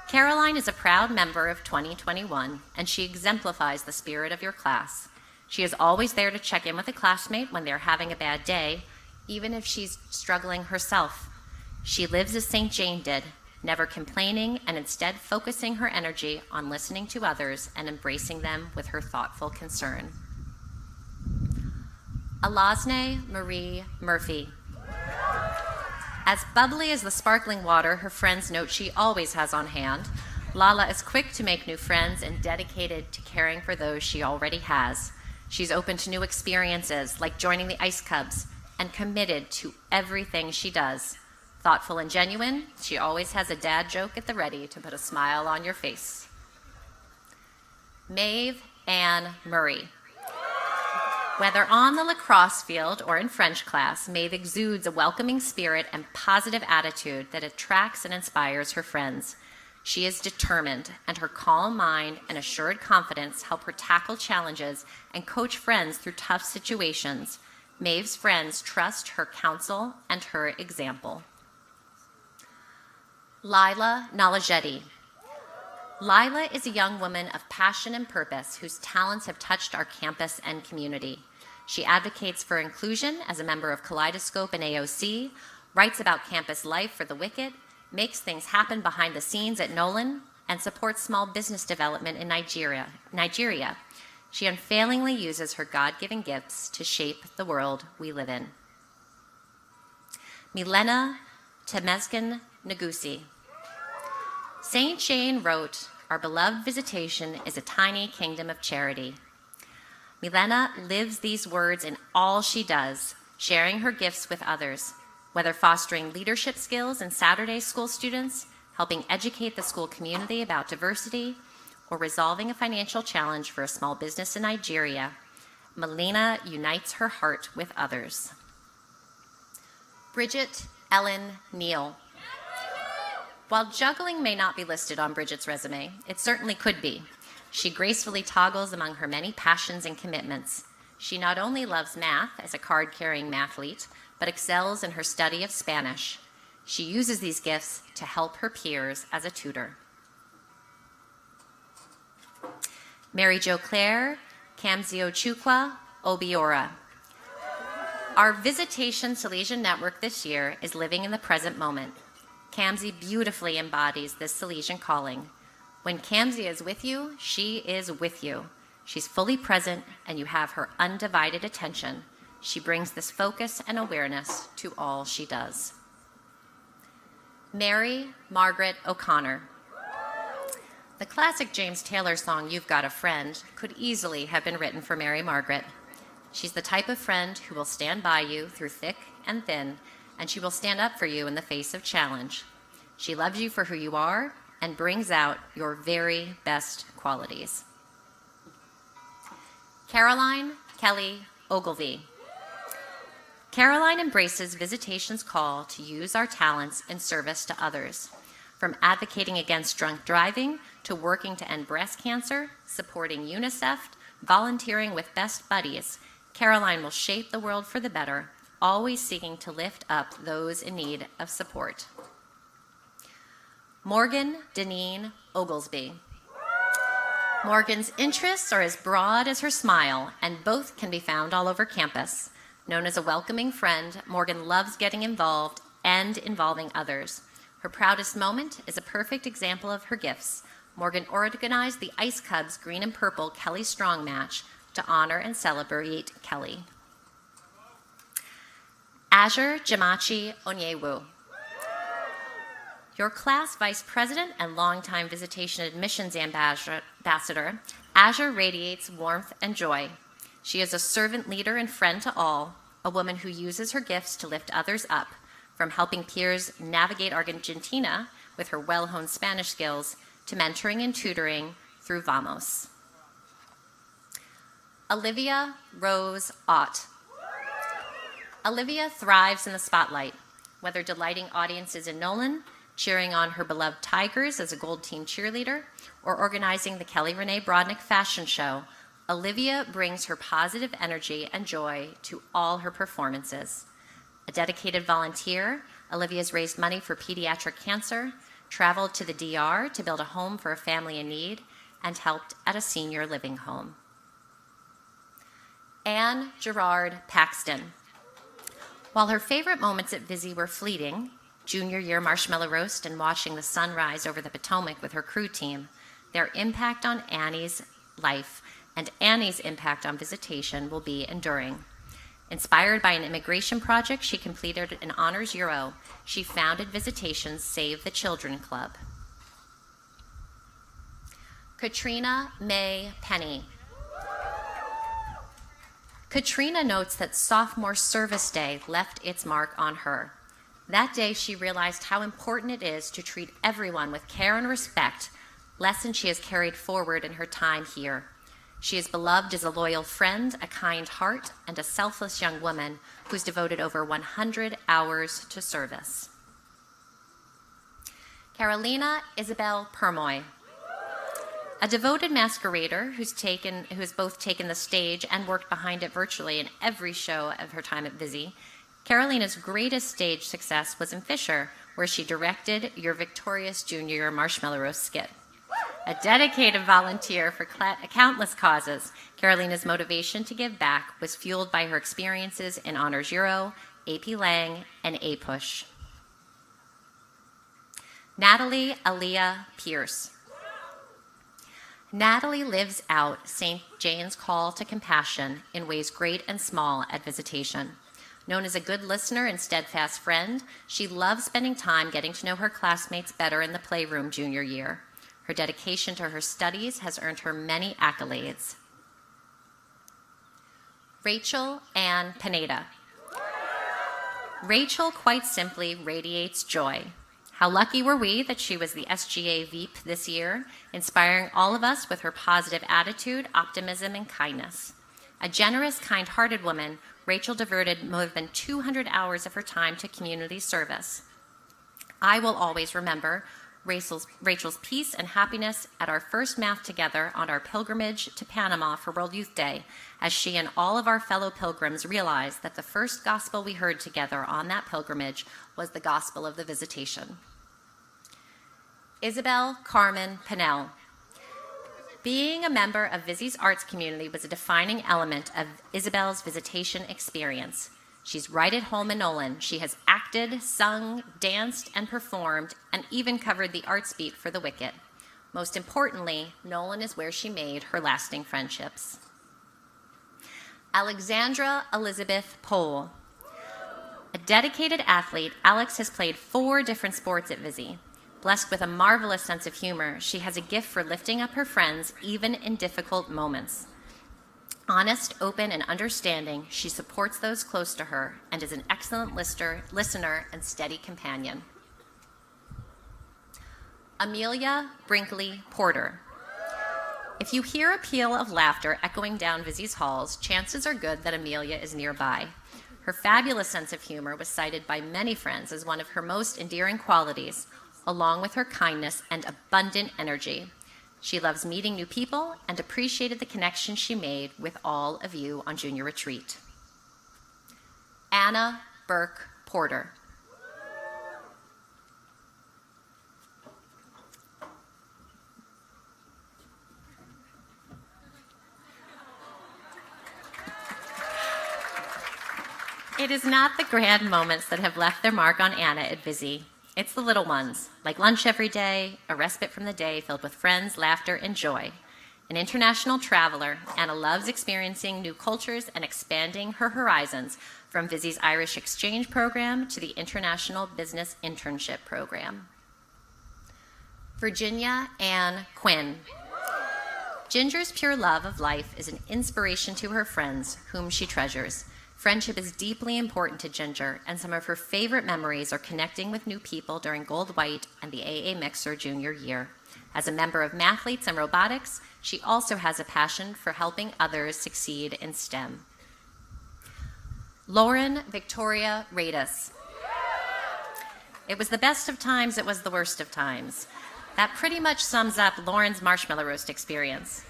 Caroline is a proud member of 2021, and she exemplifies the spirit of your class. She is always there to check in with a classmate when they're having a bad day, even if she's struggling herself. She lives as St. Jane did, never complaining and instead focusing her energy on listening to others and embracing them with her thoughtful concern. Alasne Marie Murphy. As bubbly as the sparkling water her friends note she always has on hand, Lala is quick to make new friends and dedicated to caring for those she already has. She's open to new experiences, like joining the Ice Cubs, and committed to everything she does. Thoughtful and genuine, she always has a dad joke at the ready to put a smile on your face. Maeve Ann Murray. Whether on the lacrosse field or in French class, Maeve exudes a welcoming spirit and positive attitude that attracts and inspires her friends. She is determined, and her calm mind and assured confidence help her tackle challenges and coach friends through tough situations. Maeve's friends trust her counsel and her example. Lila Nalajetti. Lila is a young woman of passion and purpose whose talents have touched our campus and community. She advocates for inclusion as a member of Kaleidoscope and AOC, writes about campus life for the Wicked, makes things happen behind the scenes at Nolan, and supports small business development in Nigeria. She unfailingly uses her God-given gifts to shape the world we live in. Milena Temesgen Nagusi. St. Jane wrote, "Our beloved Visitation is a tiny kingdom of charity." Milena lives these words in all she does, sharing her gifts with others, whether fostering leadership skills in Saturday school students, helping educate the school community about diversity, or resolving a financial challenge for a small business in Nigeria. Milena unites her heart with others. Bridget Ellen Neal. While juggling may not be listed on Bridget's resume, it certainly could be. She gracefully toggles among her many passions and commitments. She not only loves math as a card-carrying mathlete, but excels in her study of Spanish. She uses these gifts to help her peers as a tutor. Mary Jo Claire Kamzio Chukwa Obiora. Our Visitation Salesian network this year is living in the present moment. Kamzi beautifully embodies this Salesian calling. When Kamzi is with you, she is with you. She's fully present, and you have her undivided attention. She brings this focus and awareness to all she does. Mary Margaret O'Connor. The classic James Taylor song, "You've Got a Friend," could easily have been written for Mary Margaret. She's the type of friend who will stand by you through thick and thin, and she will stand up for you in the face of challenge. She loves you for who you are and brings out your very best qualities. Caroline Kelly Ogilvie. Caroline embraces Visitation's call to use our talents in service to others. From advocating against drunk driving to working to end breast cancer, supporting UNICEF, volunteering with Best Buddies, Caroline will shape the world for the better, always seeking to lift up those in need of support. Morgan Deneen Oglesby. Morgan's interests are as broad as her smile, and both can be found all over campus. Known as a welcoming friend, Morgan loves getting involved and involving others. Her proudest moment is a perfect example of her gifts. Morgan organized the Ice Cubs green and purple Kelly Strong match to honor and celebrate Kelly. Azure Jamachi Onyewu. Your class vice president and longtime Visitation admissions ambassador, Azure radiates warmth and joy. She is a servant leader and friend to all, a woman who uses her gifts to lift others up, from helping peers navigate Argentina with her well-honed Spanish skills to mentoring and tutoring through Vamos. Olivia Rose Ott. Olivia thrives in the spotlight, whether delighting audiences in Nolan, cheering on her beloved Tigers as a Gold Team cheerleader, or organizing the Kelly Renee Brodnick fashion show. Olivia brings her positive energy and joy to all her performances. A dedicated volunteer, Olivia's raised money for pediatric cancer, traveled to the DR to build a home for a family in need, and helped at a senior living home. Anne Gerard Paxton. While her favorite moments at Visi were fleeting, junior year marshmallow roast and watching the sun rise over the Potomac with her crew team, their impact on Annie's life and Annie's impact on Visitation will be enduring. Inspired by an immigration project she completed an honors Euro, she founded Visitation's Save the Children Club. Katrina May Penny. Katrina notes that sophomore service day left its mark on her. That day she realized how important it is to treat everyone with care and respect, lesson she has carried forward in her time here. She is beloved as a loyal friend, a kind heart, and a selfless young woman who's devoted over 100 hours to service. Carolina Isabel Permoy, a devoted masquerader who has both taken the stage and worked behind it virtually in every show of her time at Visi. Carolina's greatest stage success was in Fisher, where she directed your victorious junior Marshmallow Roast skit. A dedicated volunteer for countless causes, Carolina's motivation to give back was fueled by her experiences in Honors Euro, AP Lang, and APUSH. Natalie Aaliyah Pierce. Natalie lives out St. Jane's call to compassion in ways great and small at Visitation. Known as a good listener and steadfast friend, she loves spending time getting to know her classmates better in the playroom junior year. Her dedication to her studies has earned her many accolades. Rachel Ann Pineda. Rachel quite simply radiates joy. How lucky were we that she was the SGA VEP this year, inspiring all of us with her positive attitude, optimism, and kindness. A generous, kind-hearted woman, Rachel devoted more than 200 hours of her time to community service. I will always remember Rachel's peace and happiness at our first math together on our pilgrimage to Panama for World Youth Day, as she and all of our fellow pilgrims realized that the first gospel we heard together on that pilgrimage was the gospel of the Visitation. Isabel Carmen Pinnell. Being a member of Visi's arts community was a defining element of Isabel's Visitation experience. She's right at home in Nolan. She has acted, sung, danced, and performed, and even covered the arts beat for the Wicket. Most importantly, Nolan is where she made her lasting friendships. Alexandra Elizabeth Pohl. A dedicated athlete, Alex has played 4 different sports at Visi. Blessed with a marvelous sense of humor, she has a gift for lifting up her friends even in difficult moments. Honest, open, and understanding, she supports those close to her and is an excellent listener and steady companion. Amelia Brinkley Porter. If you hear a peal of laughter echoing down Visi's halls, chances are good that Amelia is nearby. Her fabulous sense of humor was cited by many friends as one of her most endearing qualities, along with her kindness and abundant energy. She loves meeting new people and appreciated the connection she made with all of you on Junior Retreat. Anna Burke Porter. It is not the grand moments that have left their mark on Anna at Visi. It's the little ones, like lunch every day, a respite from the day filled with friends, laughter, and joy. An international traveler, Anna loves experiencing new cultures and expanding her horizons, from Visi's Irish Exchange Program to the International Business Internship Program. Virginia Ann Quinn. Ginger's pure love of life is an inspiration to her friends, whom she treasures. Friendship is deeply important to Ginger, and some of her favorite memories are connecting with new people during Gold White and the AA Mixer junior year. As a member of Mathletes and Robotics, she also has a passion for helping others succeed in STEM. Lauren Victoria Radis. It was the best of times, it was the worst of times. That pretty much sums up Lauren's marshmallow roast experience.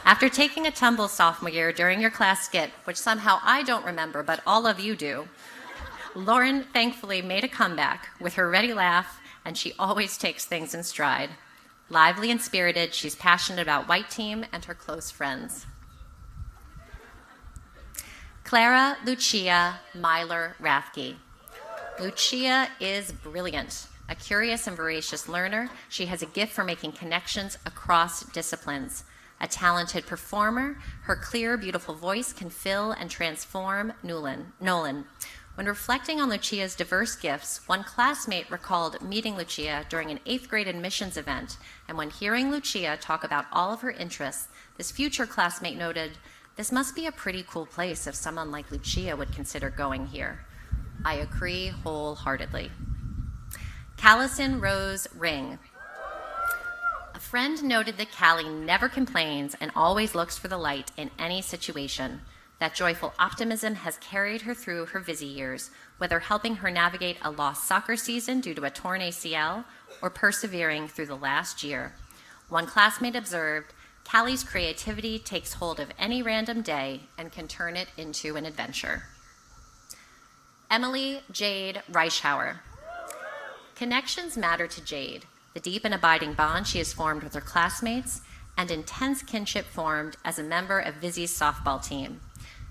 After taking a tumble sophomore year during your class skit, which somehow I don't remember, but all of you do, Lauren thankfully made a comeback with her ready laugh, and she always takes things in stride. Lively and spirited, she's passionate about White Team and her close friends. Clara Lucia Myler Rathke. Lucia is brilliant. A curious and voracious learner, she has a gift for making connections across disciplines. A talented performer, her clear, beautiful voice can fill and transform Nolan. When reflecting on Lucia's diverse gifts, one classmate recalled meeting Lucia during an 8th grade admissions event, and when hearing Lucia talk about all of her interests, this future classmate noted, "This must be a pretty cool place if someone like Lucia would consider going here." I agree wholeheartedly. Callison Rose Ring. friend noted that Callie never complains and always looks for the light in any situation. That joyful optimism has carried her through her Visi years, whether helping her navigate a lost soccer season due to a torn ACL or persevering through the last year. One classmate observed, Callie's creativity takes hold of any random day and can turn it into an adventure. Emily Jade Reichauer. Connections matter to Jade, the deep and abiding bond she has formed with her classmates, and intense kinship formed as a member of Visi's softball team.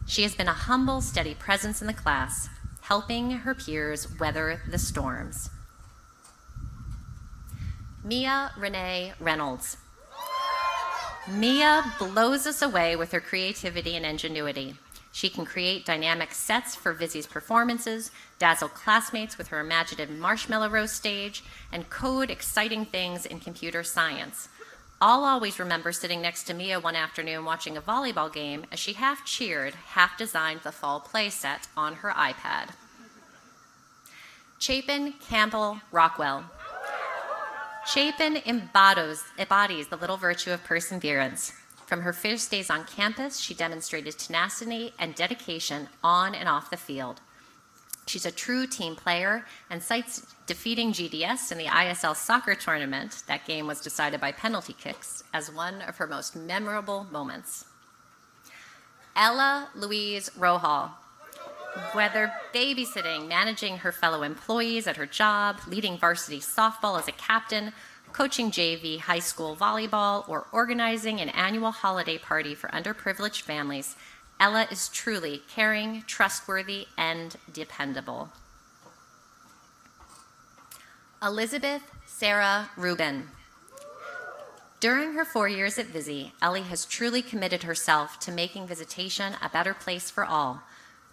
She has been a humble, steady presence in the class, helping her peers weather the storms. Mia Renee Reynolds. Mia blows us away with her creativity and ingenuity. She can create dynamic sets for Visi's performances, dazzle classmates with her imaginative marshmallow roast stage, and code exciting things in computer science. I'll always remember sitting next to Mia one afternoon watching a volleyball game as she half cheered, half designed the fall play set on her iPad. Chapin Campbell Rockwell. Chapin embodies the little virtue of perseverance. From her first days on campus, she demonstrated tenacity and dedication on and off the field. She's a true team player and cites defeating GDS in the ISL soccer tournament, that game was decided by penalty kicks, as one of her most memorable moments. Ella Louise Rohal. Whether babysitting, managing her fellow employees at her job, leading varsity softball as a captain, coaching JV high school volleyball, or organizing an annual holiday party for underprivileged families, Ella is truly caring, trustworthy, and dependable. Elizabeth Sarah Rubin. During her 4 years at Visi, Ellie has truly committed herself to making Visitation a better place for all.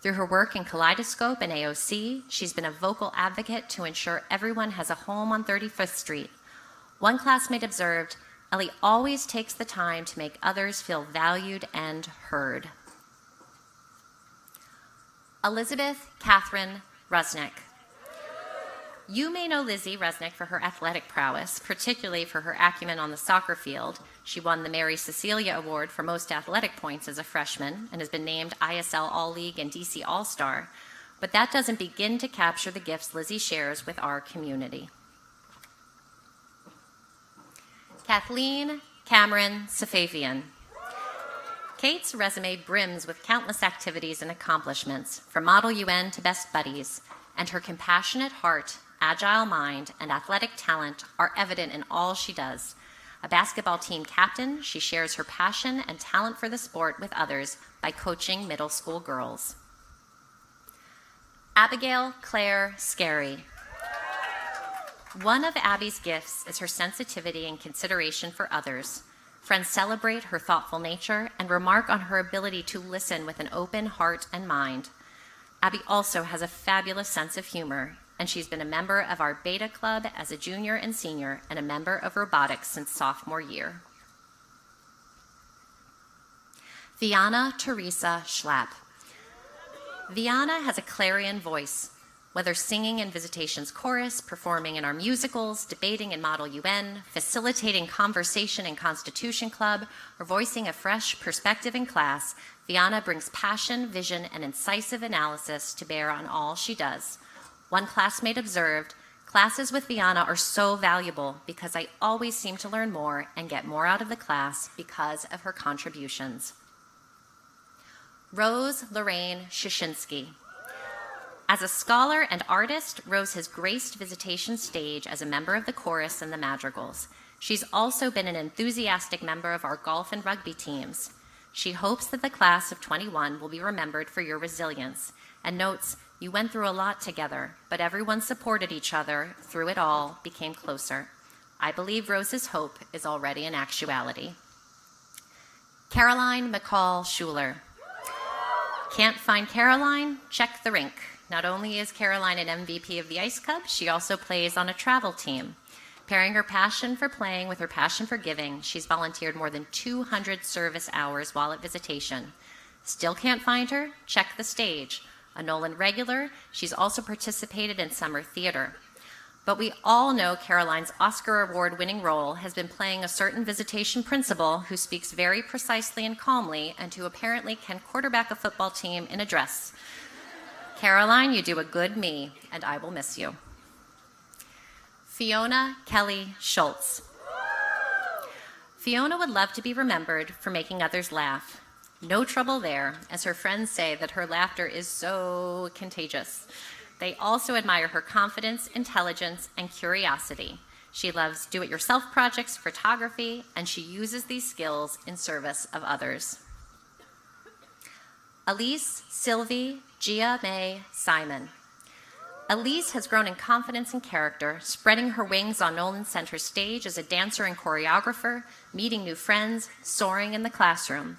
Through her work in Kaleidoscope and AOC, she's been a vocal advocate to ensure everyone has a home on 35th Street. One classmate observed, Ellie always takes the time to make others feel valued and heard. Elizabeth Catherine Rusnick. You may know Lizzie Resnick for her athletic prowess, particularly for her acumen on the soccer field. She won the Mary Cecilia Award for most athletic points as a freshman and has been named ISL All-League and DC All-Star. But that doesn't begin to capture the gifts Lizzie shares with our community. Kathleen Cameron Safavian. Kate's resume brims with countless activities and accomplishments, from Model UN to Best Buddies, and her compassionate heart, agile mind, and athletic talent are evident in all she does. A basketball team captain, she shares her passion and talent for the sport with others by coaching middle school girls. Abigail Claire Scarry. One of Abby's gifts is her sensitivity and consideration for others. Friends celebrate her thoughtful nature and remark on her ability to listen with an open heart and mind. Abby also has a fabulous sense of humor, and she's been a member of our Beta Club as a junior and senior and a member of robotics since sophomore year. Viana Teresa Schlapp. Viana has a clarion voice. Whether singing in Visitation's chorus, performing in our musicals, debating in Model UN, facilitating conversation in Constitution Club, or voicing a fresh perspective in class, Viana brings passion, vision, and incisive analysis to bear on all she does. One classmate observed, "Classes with Viana are so valuable because I always seem to learn more and get more out of the class because of her contributions." Rose Lorraine Shashinsky. As a scholar and artist, Rose has graced Visitation stage as a member of the chorus and the madrigals. She's also been an enthusiastic member of our golf and rugby teams. She hopes that the class of 21 will be remembered for your resilience, and notes, "You went through a lot together, but everyone supported each other through it all, became closer." I believe Rose's hope is already an actuality. Caroline McCall Schuler. Can't find Caroline? Check the rink. Not only is Caroline an MVP of the Ice Cub, she also plays on a travel team. Pairing her passion for playing with her passion for giving, she's volunteered more than 200 service hours while at Visitation. Still can't find her? Check the stage. A Nolan regular, she's also participated in summer theater. But we all know Caroline's Oscar Award-winning role has been playing a certain visitation principal who speaks very precisely and calmly and who apparently can quarterback a football team in a dress. Caroline, you do a good me, and I will miss you. Fiona Kelly Schultz. Fiona would love to be remembered for making others laugh. No trouble there, as her friends say that her laughter is so contagious. They also admire her confidence, intelligence, and curiosity. She loves do-it-yourself projects, photography, and she uses these skills in service of others. Elise Sylvie Gia May Simon. Elise has grown in confidence and character, spreading her wings on Nolan Center stage as a dancer and choreographer, meeting new friends, soaring in the classroom.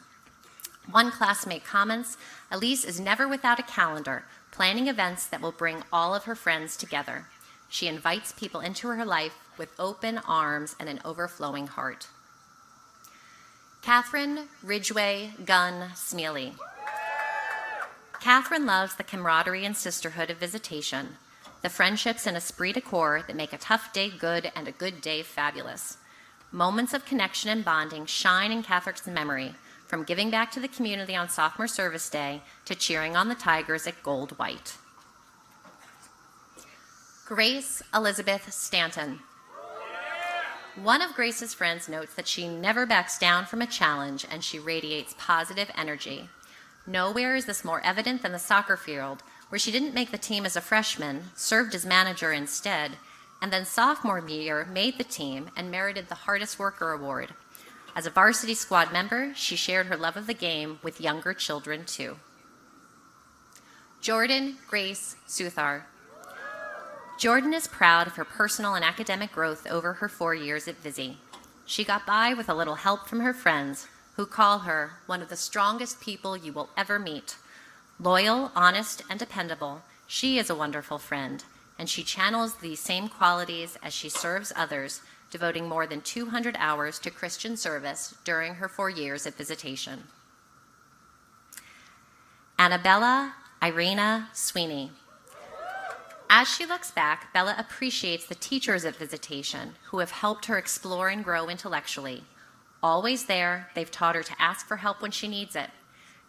One classmate comments, Elise is never without a calendar, planning events that will bring all of her friends together. She invites people into her life with open arms and an overflowing heart. Catherine Ridgway Gunn Smealy. Catherine loves the camaraderie and sisterhood of Visitation, the friendships and esprit de corps that make a tough day good and a good day fabulous. Moments of connection and bonding shine in Catherine's memory, from giving back to the community on Sophomore Service Day to cheering on the Tigers at Gold White. Grace Elizabeth Stanton. One of Grace's friends notes that she never backs down from a challenge and she radiates positive energy. Nowhere is this more evident than the soccer field, where she didn't make the team as a freshman, served as manager instead, and then sophomore year made the team and merited the Hardest Worker Award. As a varsity squad member, she shared her love of the game with younger children too. Jordan Grace Suthar. Jordan is proud of her personal and academic growth over her 4 years at Visi. She got by with a little help from her friends, who call her one of the strongest people you will ever meet. Loyal, honest, and dependable, she is a wonderful friend, and she channels these same qualities as she serves others, devoting more than 200 hours to Christian service during her 4 years at Visitation. Annabella Irina Sweeney. As she looks back, Bella appreciates the teachers at Visitation who have helped her explore and grow intellectually. Always there, they've taught her to ask for help when she needs it.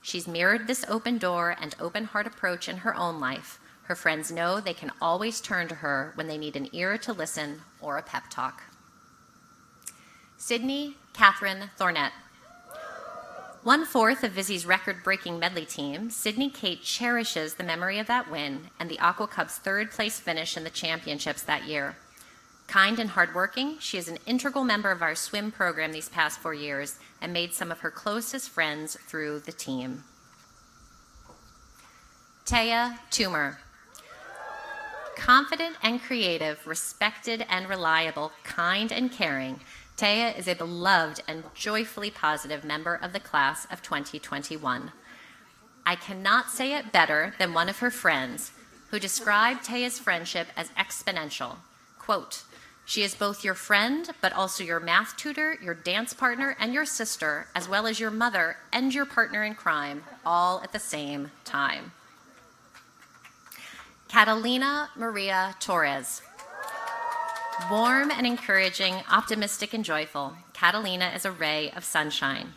She's mirrored this open door and open heart approach in her own life. Her friends know they can always turn to her when they need an ear to listen or a pep talk. Sydney Catherine Thornett. 1/4 of Visi's record-breaking medley team, Sydney Kate cherishes the memory of that win and the Aqua Cub's 3rd place finish in the championships that year. Kind and hardworking, she is an integral member of our swim program these past 4 years and made some of her closest friends through the team. Taya Toomer. Confident and creative, respected and reliable, kind and caring, Taya is a beloved and joyfully positive member of the class of 2021. I cannot say it better than one of her friends who described Taya's friendship as exponential. Quote, she is both your friend, but also your math tutor, your dance partner, and your sister, as well as your mother and your partner in crime, all at the same time. Catalina Maria Torres. Warm and encouraging, optimistic and joyful, Catalina is a ray of sunshine.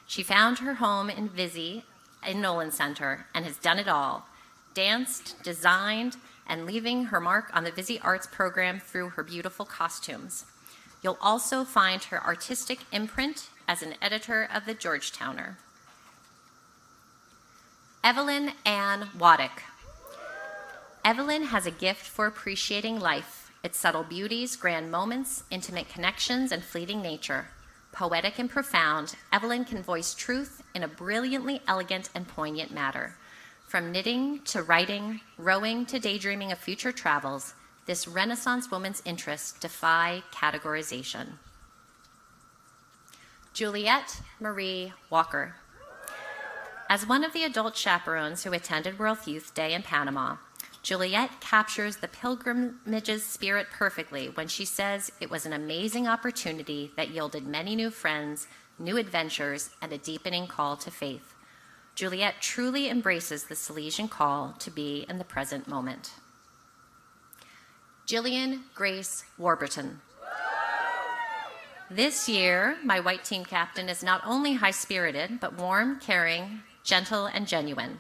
She found her home in Visi in Nolan Center and has done it all, danced, designed, and leaving her mark on the Visi Arts program through her beautiful costumes. You'll also find her artistic imprint as an editor of the Georgetowner. Evelyn Ann Waddick. Evelyn has a gift for appreciating life, its subtle beauties, grand moments, intimate connections, and fleeting nature. Poetic and profound, Evelyn can voice truth in a brilliantly elegant and poignant manner. From knitting to writing, rowing to daydreaming of future travels, this Renaissance woman's interests defy categorization. Juliette Marie Walker. As one of the adult chaperones who attended World Youth Day in Panama, Juliette captures the pilgrimage's spirit perfectly when she says it was an amazing opportunity that yielded many new friends, new adventures, and a deepening call to faith. Juliette truly embraces the Salesian call to be in the present moment. Jillian Grace Warburton. This year, my white team captain is not only high-spirited, but warm, caring, gentle, and genuine.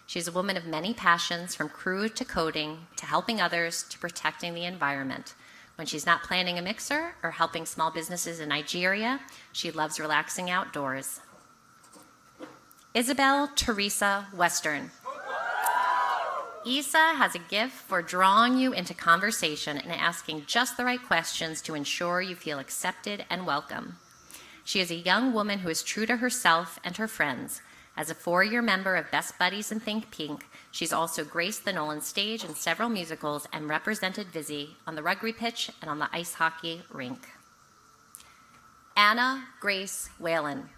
She's a woman of many passions, from crew to coding, to helping others, to protecting the environment. When she's not planning a mixer or helping small businesses in Nigeria, she loves relaxing outdoors. Isabel Teresa Western. Isa has a gift for drawing you into conversation and asking just the right questions to ensure you feel accepted and welcome. She is a young woman who is true to herself and her friends. As a 4-year member of Best Buddies and Think Pink, she's also graced the Nolan stage in several musicals and represented Vizzy on the rugby pitch and on the ice hockey rink. Anna Grace Whalen.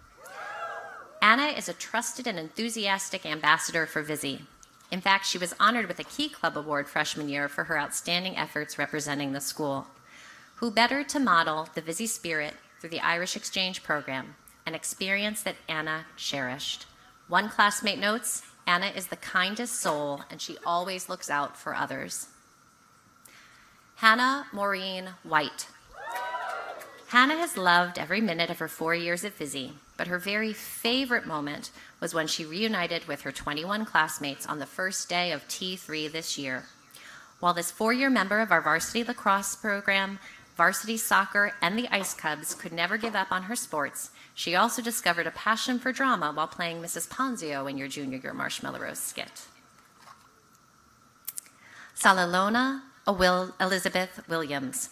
Anna is a trusted and enthusiastic ambassador for Vizzy. In fact, she was honored with a Key Club Award freshman year for her outstanding efforts representing the school. Who better to model the Vizzy spirit through the Irish Exchange Program, an experience that Anna cherished. One classmate notes, Anna is the kindest soul and she always looks out for others. Hannah Maureen White. Hannah has loved every minute of her 4 years at Vizzy, but her very favorite moment was when she reunited with her 21 classmates on the first day of T3 this year. While this 4-year member of our varsity lacrosse program, varsity soccer, and the Ice Cubs could never give up on her sports, she also discovered a passion for drama while playing Mrs. Ponzio in your junior year Marshmallow Rose skit. Salalona Elizabeth Williams.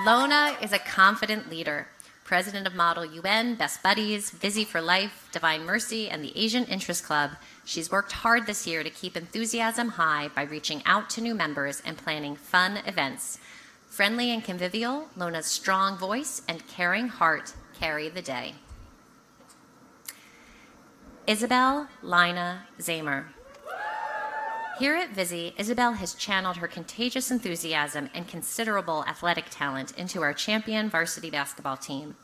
Lona is a confident leader, president of Model UN, Best Buddies, Vizzy for Life, Divine Mercy, and the Asian Interest Club. She's worked hard this year to keep enthusiasm high by reaching out to new members and planning fun events. Friendly and convivial, Lona's strong voice and caring heart carry the day. Isabel Lina Zamer. Here at Vizzy, Isabel has channeled her contagious enthusiasm and considerable athletic talent into our champion varsity basketball team.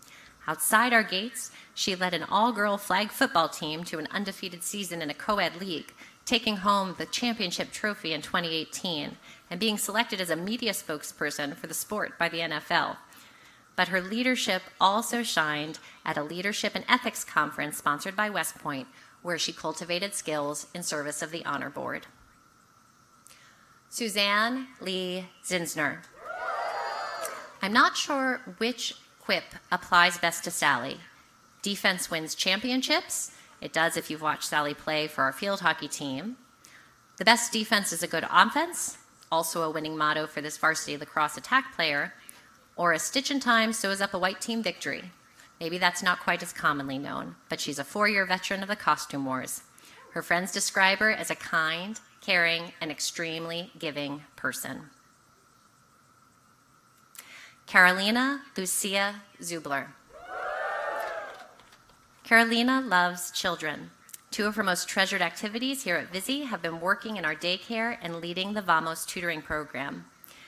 Outside our gates, she led an all-girl flag football team to an undefeated season in a co-ed league, taking home the championship trophy in 2018 and being selected as a media spokesperson for the sport by the NFL. But her leadership also shined at a leadership and ethics conference sponsored by West Point, where she cultivated skills in service of the honor board. Suzanne Lee Zinsner. I'm not sure which quip applies best to Sally. Defense wins championships. It does if you've watched Sally play for our field hockey team. The best defense is a good offense, also a winning motto for this varsity lacrosse attack player. Or a stitch in time sews up a white team victory. Maybe that's not quite as commonly known, but she's a 4-year veteran of the costume wars. Her friends describe her as a kind, caring, and extremely giving person. Carolina Lucia Zubler. Carolina loves children. 2 of her most treasured activities here at Vizzy have been working in our daycare and leading the Vamos tutoring program.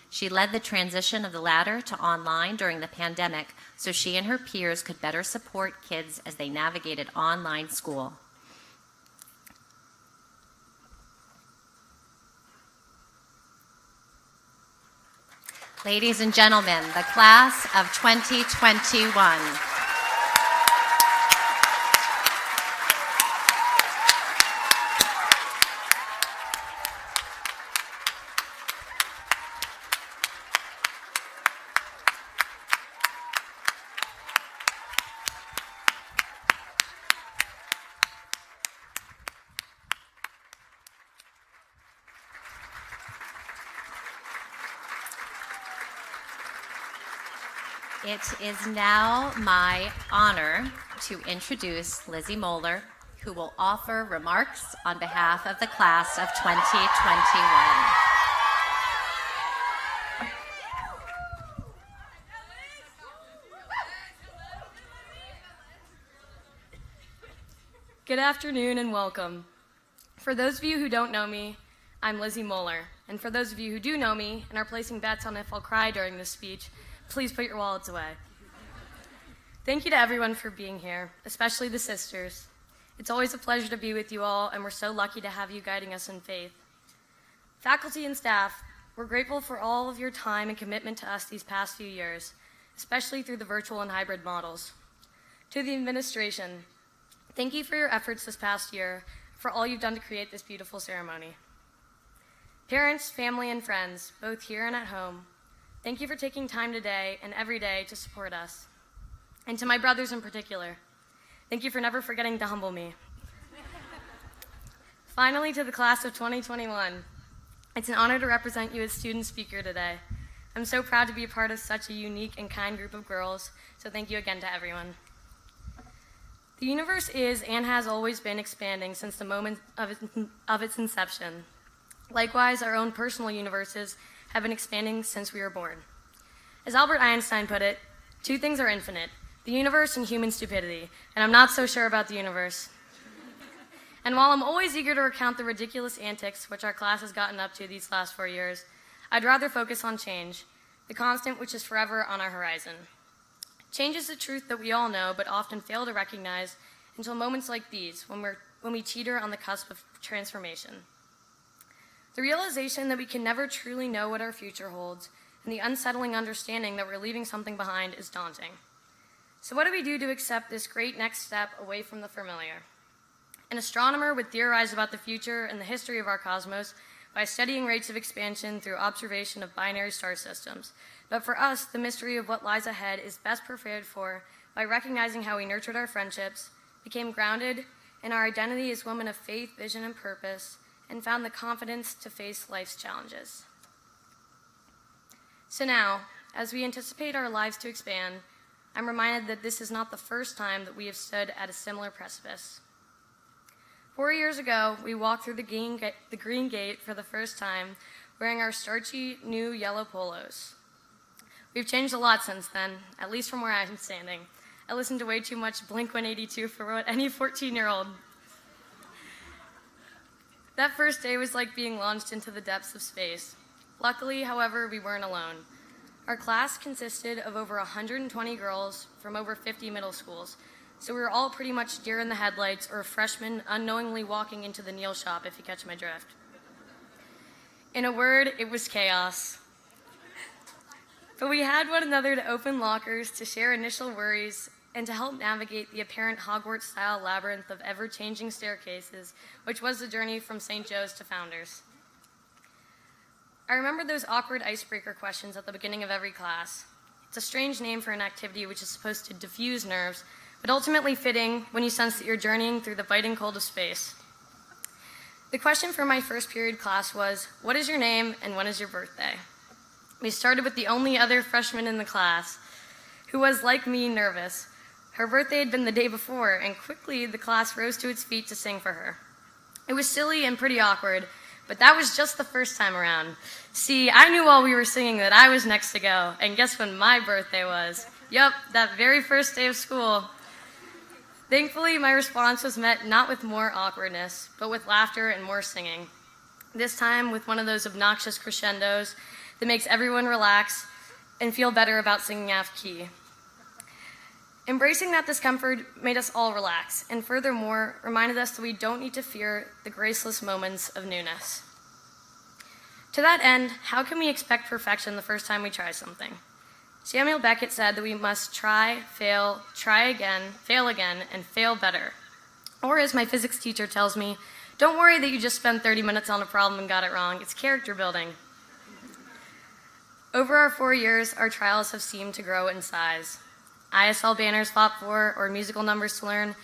She led the transition of the latter to online during the pandemic so she and her peers could better support kids as they navigated online school. Ladies and gentlemen, the class of 2021. It is now my honor to introduce Lizzie Moeller, who will offer remarks on behalf of the class of 2021. Good afternoon and welcome. For those of you who don't know me, I'm Lizzie Moeller. And for those of you who do know me and are placing bets on if I'll cry during this speech, please put your wallets away. Thank you to everyone for being here, especially the sisters. It's always a pleasure to be with you all, and we're so lucky to have you guiding us in faith. Faculty and staff, We're grateful for all of your time and commitment to us these past few years, especially through the virtual and hybrid models. To the administration, thank you for your efforts this past year, for all you've done to create this beautiful ceremony. Parents, family, and friends, both here and at home, thank you for taking time today and every day to support us. And to my brothers in particular, thank you for never forgetting to humble me. Finally, to the class of 2021, it's an honor to represent you as student speaker today. I'm so proud to be a part of such a unique and kind group of girls, so thank you again to everyone. The universe is and has always been expanding since the moment of its inception. Likewise, our own personal universes have been expanding since we were born. As Albert Einstein put it, two things are infinite, the universe and human stupidity, and I'm not so sure about the universe. And while I'm always eager to recount the ridiculous antics which our class has gotten up to these last 4 years, I'd rather focus on change, the constant which is forever on our horizon. Change is the truth that we all know but often fail to recognize until moments like these, when we teeter on the cusp of transformation. The realization that we can never truly know what our future holds and the unsettling understanding that we're leaving something behind is daunting. So what do we do to accept this great next step away from the familiar? An astronomer would theorize about the future and the history of our cosmos by studying rates of expansion through observation of binary star systems. But for us, the mystery of what lies ahead is best prepared for by recognizing how we nurtured our friendships, became grounded in our identity as women of faith, vision, and purpose, and found the confidence to face life's challenges. So now, as we anticipate our lives to expand, I'm reminded that this is not the first time that we have stood at a similar precipice. 4 years ago, we walked through the green gate for the first time, wearing our starchy new yellow polos. We've changed a lot since then, at least from where I'm standing. I listened to way too much Blink-182 for what any 14-year-old. That first day was like being launched into the depths of space. Luckily, however, we weren't alone. Our class consisted of over 120 girls from over 50 middle schools, so we were all pretty much deer in the headlights or freshmen unknowingly walking into the Neil shop, if you catch my drift. In a word, it was chaos. But we had one another to open lockers, to share initial worries, and to help navigate the apparent Hogwarts-style labyrinth of ever-changing staircases, which was the journey from St. Joe's to Founders. I remember those awkward icebreaker questions at the beginning of every class. It's a strange name for an activity which is supposed to diffuse nerves, but ultimately fitting when you sense that you're journeying through the biting cold of space. The question for my first period class was, what is your name and when is your birthday? We started with the only other freshman in the class, who was, like me, nervous. Her birthday had been the day before, and quickly the class rose to its feet to sing for her. It was silly and pretty awkward, but that was just the first time around. See, I knew while we were singing that I was next to go, and guess when my birthday was? Yep, that very first day of school. Thankfully, my response was met not with more awkwardness, but with laughter and more singing. This time with one of those obnoxious crescendos that makes everyone relax and feel better about singing off key. Embracing that discomfort made us all relax, and furthermore, reminded us that we don't need to fear the graceless moments of newness. To that end, how can we expect perfection the first time we try something? Samuel Beckett said that we must try again, fail again, and fail better. Or as my physics teacher tells me, don't worry that you just spent 30 minutes on a problem and got it wrong. It's character building. Over our 4 years, our trials have seemed to grow in size. ISL banners fought for, or musical numbers to learn,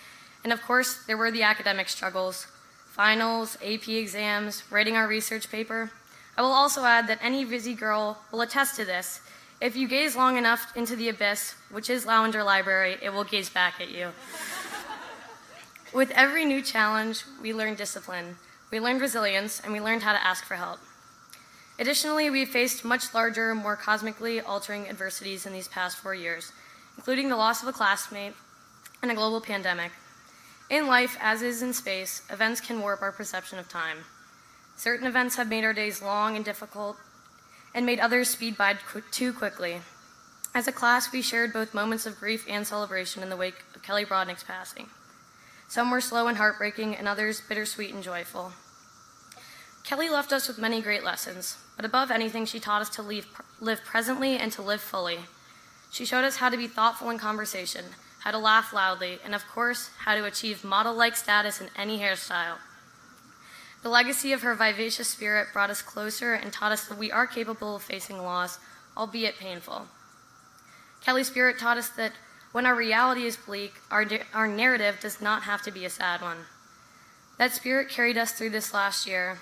and of course, there were the academic struggles, finals, AP exams, writing our research paper. I will also add that any busy girl will attest to this. If you gaze long enough into the abyss, which is Lavender Library, it will gaze back at you. With every new challenge, we learned discipline, we learned resilience, and we learned how to ask for help. Additionally, we faced much larger, more cosmically altering adversities in these past 4 years, including the loss of a classmate and a global pandemic. In life, as is in space, events can warp our perception of time. Certain events have made our days long and difficult, and made others speed by too quickly. As a class, we shared both moments of grief and celebration in the wake of Kelly Brodnick's passing. Some were slow and heartbreaking, and others bittersweet and joyful. Kelly left us with many great lessons, But above anything, she taught us to live presently and to live fully. She showed us how to be thoughtful in conversation, how to laugh loudly, and of course, how to achieve model-like status in any hairstyle. The legacy of her vivacious spirit brought us closer and taught us that we are capable of facing loss, albeit painful. Kelly's spirit taught us that when our reality is bleak, our narrative does not have to be a sad one. That spirit carried us through this last year.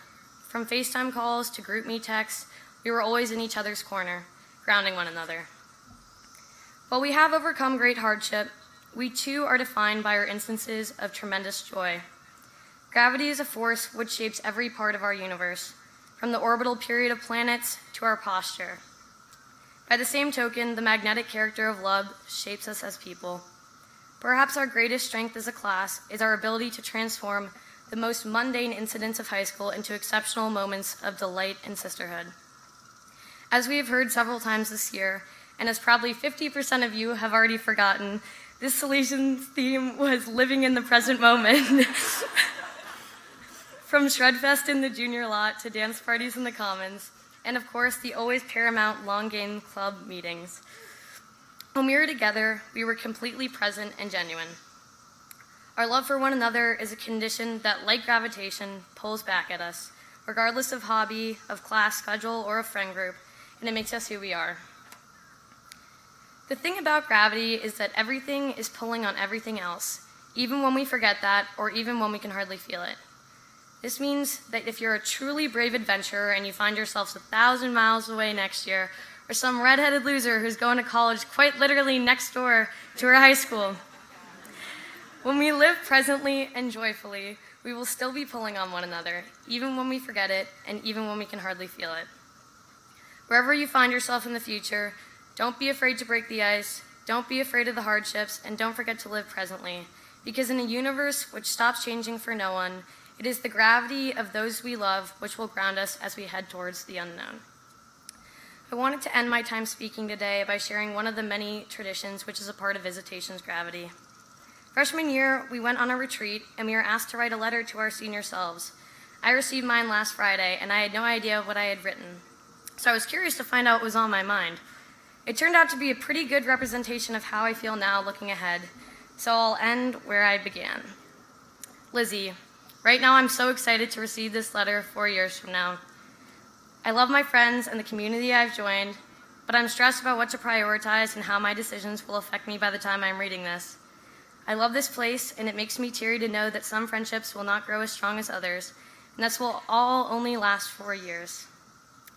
From FaceTime calls to GroupMe texts, we were always in each other's corner, grounding one another. While we have overcome great hardship, we too are defined by our instances of tremendous joy. Gravity is a force which shapes every part of our universe, from the orbital period of planets to our posture. By the same token, the magnetic character of love shapes us as people. Perhaps our greatest strength as a class is our ability to transform the most mundane incidents of high school into exceptional moments of delight and sisterhood. As we have heard several times this year, and as probably 50% of you have already forgotten, this solution's theme was living in the present moment. From Shredfest in the junior lot to dance parties in the commons, and of course the always paramount long game club meetings. When we were together, we were completely present and genuine. Our love for one another is a condition that, like gravitation, pulls back at us, regardless of hobby, of class schedule, or of friend group, and it makes us who we are. The thing about gravity is that everything is pulling on everything else, even when we forget that, or even when we can hardly feel it. This means that if you're a truly brave adventurer and you find yourselves 1,000 miles away next year, or some redheaded loser who's going to college quite literally next door to her high school, when we live presently and joyfully, we will still be pulling on one another, even when we forget it, and even when we can hardly feel it. Wherever you find yourself in the future, don't be afraid to break the ice, don't be afraid of the hardships, and don't forget to live presently. Because in a universe which stops changing for no one, it is the gravity of those we love which will ground us as we head towards the unknown. I wanted to end my time speaking today by sharing one of the many traditions which is a part of Visitation's gravity. Freshman year, we went on a retreat, and we were asked to write a letter to our senior selves. I received mine last Friday, and I had no idea what I had written. So I was curious to find out what was on my mind. It turned out to be a pretty good representation of how I feel now looking ahead, so I'll end where I began. Lizzie, right now I'm so excited to receive this letter 4 years from now. I love my friends and the community I've joined, but I'm stressed about what to prioritize and how my decisions will affect me by the time I'm reading this. I love this place, and it makes me teary to know that some friendships will not grow as strong as others, and this will all only last 4 years.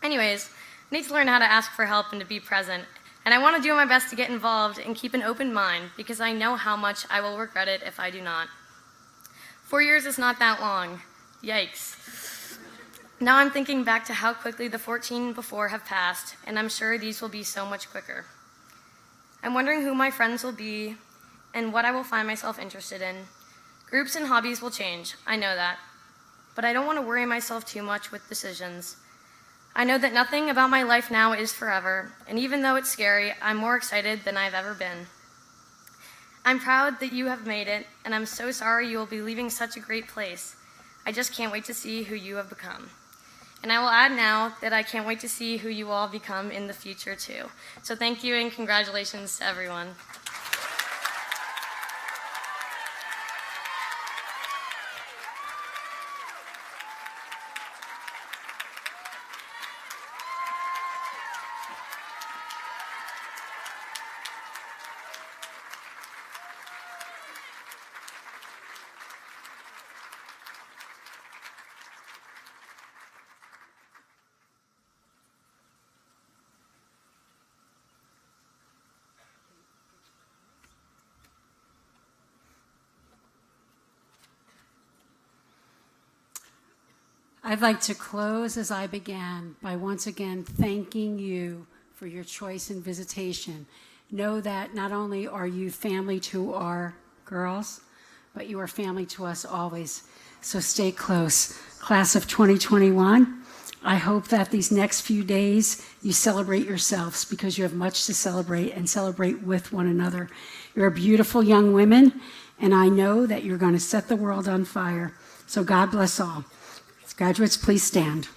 Anyways, I need to learn how to ask for help and to be present, and I want to do my best to get involved and keep an open mind because I know how much I will regret it if I do not. 4 years is not that long. Yikes. Now I'm thinking back to how quickly the 14 before have passed, and I'm sure these will be so much quicker. I'm wondering who my friends will be and what I will find myself interested in. Groups and hobbies will change, I know that. But I don't want to worry myself too much with decisions. I know that nothing about my life now is forever, and even though it's scary, I'm more excited than I've ever been. I'm proud that you have made it, and I'm so sorry you will be leaving such a great place. I just can't wait to see who you have become. And I will add now that I can't wait to see who you all become in the future too. So thank you and congratulations to everyone. I'd like to close as I began by once again thanking you for your choice in Visitation. Know that not only are you family to our girls, but you are family to us always. So stay close. Class of 2021, I hope that these next few days you celebrate yourselves because you have much to celebrate and celebrate with one another. You're beautiful young women, and I know that you're going to set the world on fire. So God bless all. Graduates, please stand.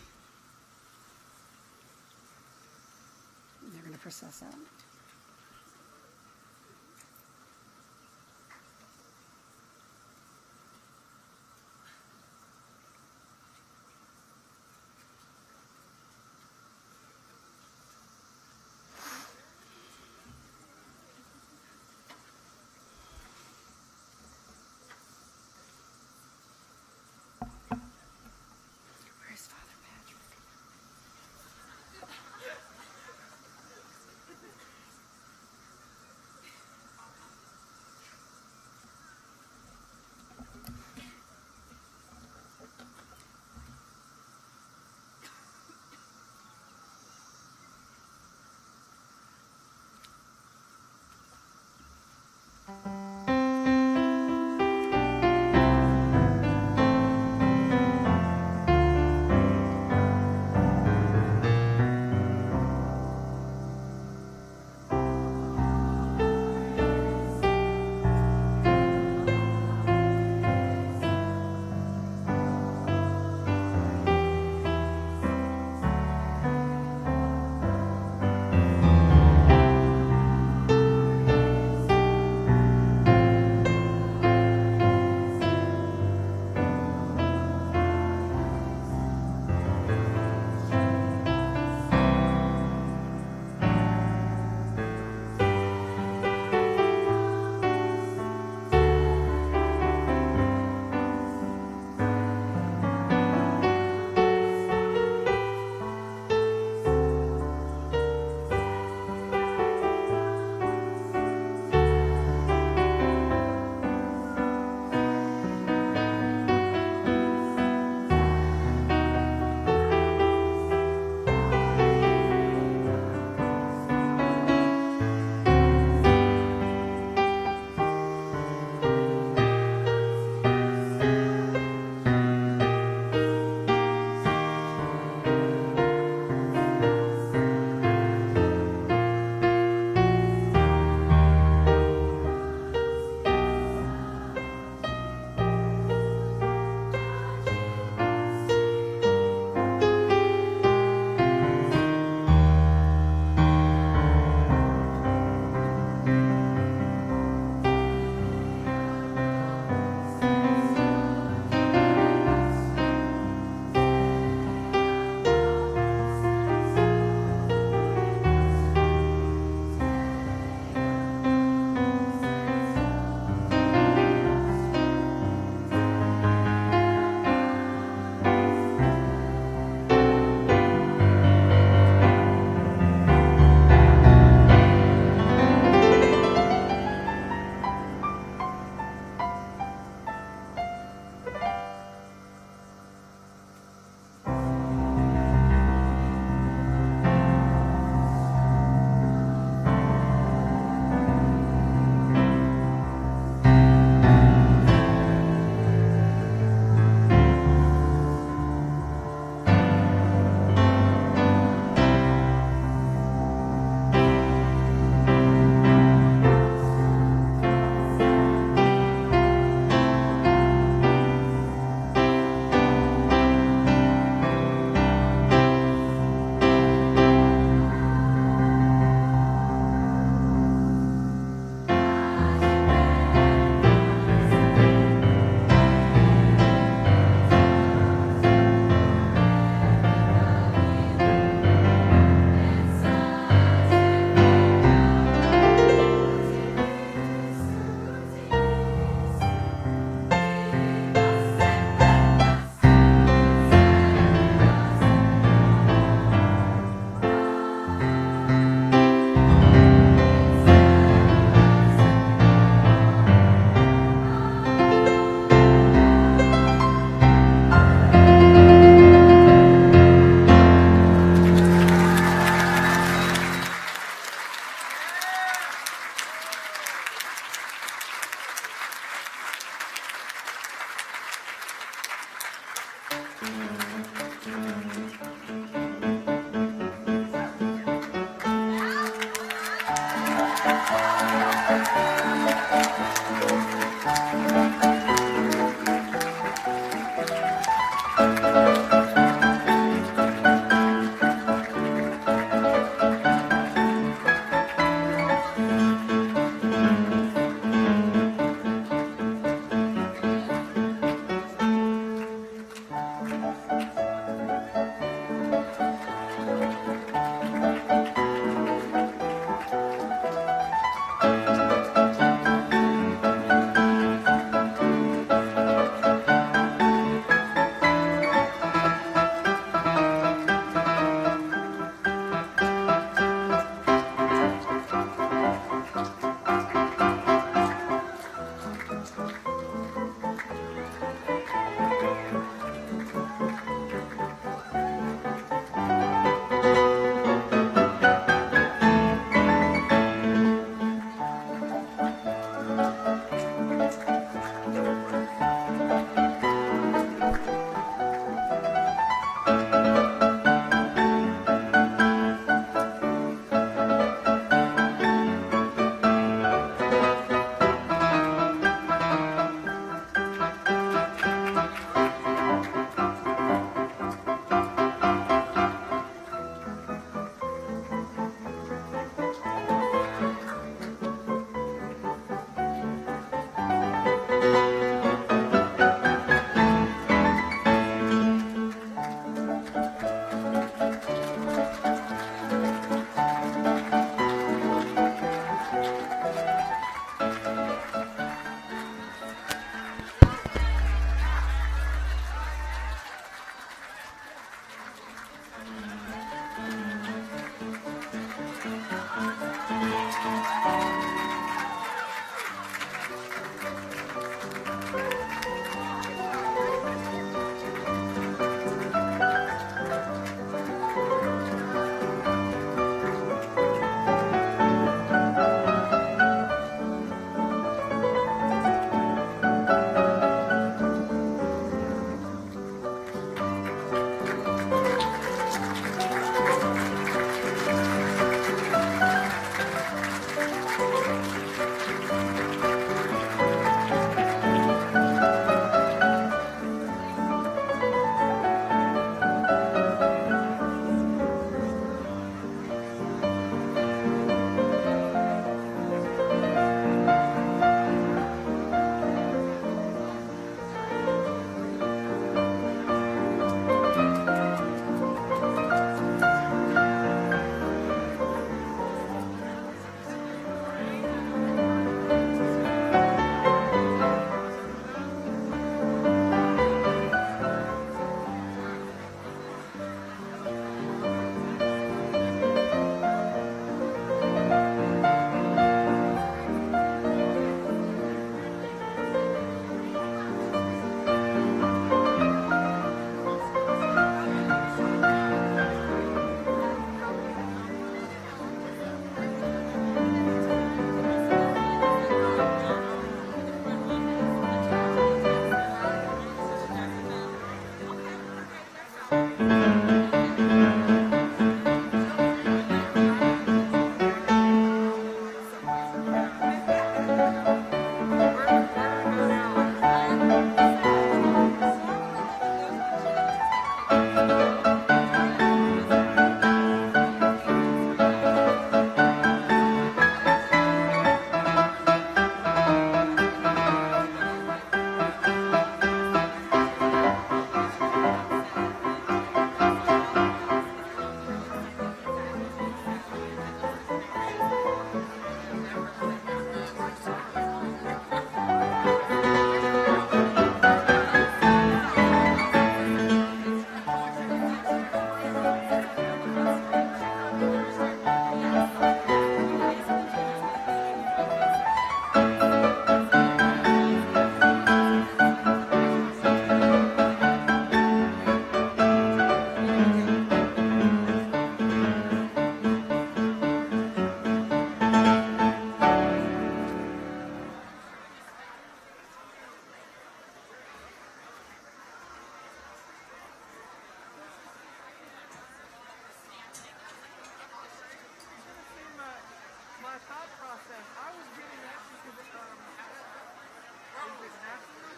process. I was getting that because is it national?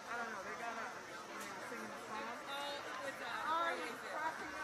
I don't know. They got a singing the song. Oh, with I was cracking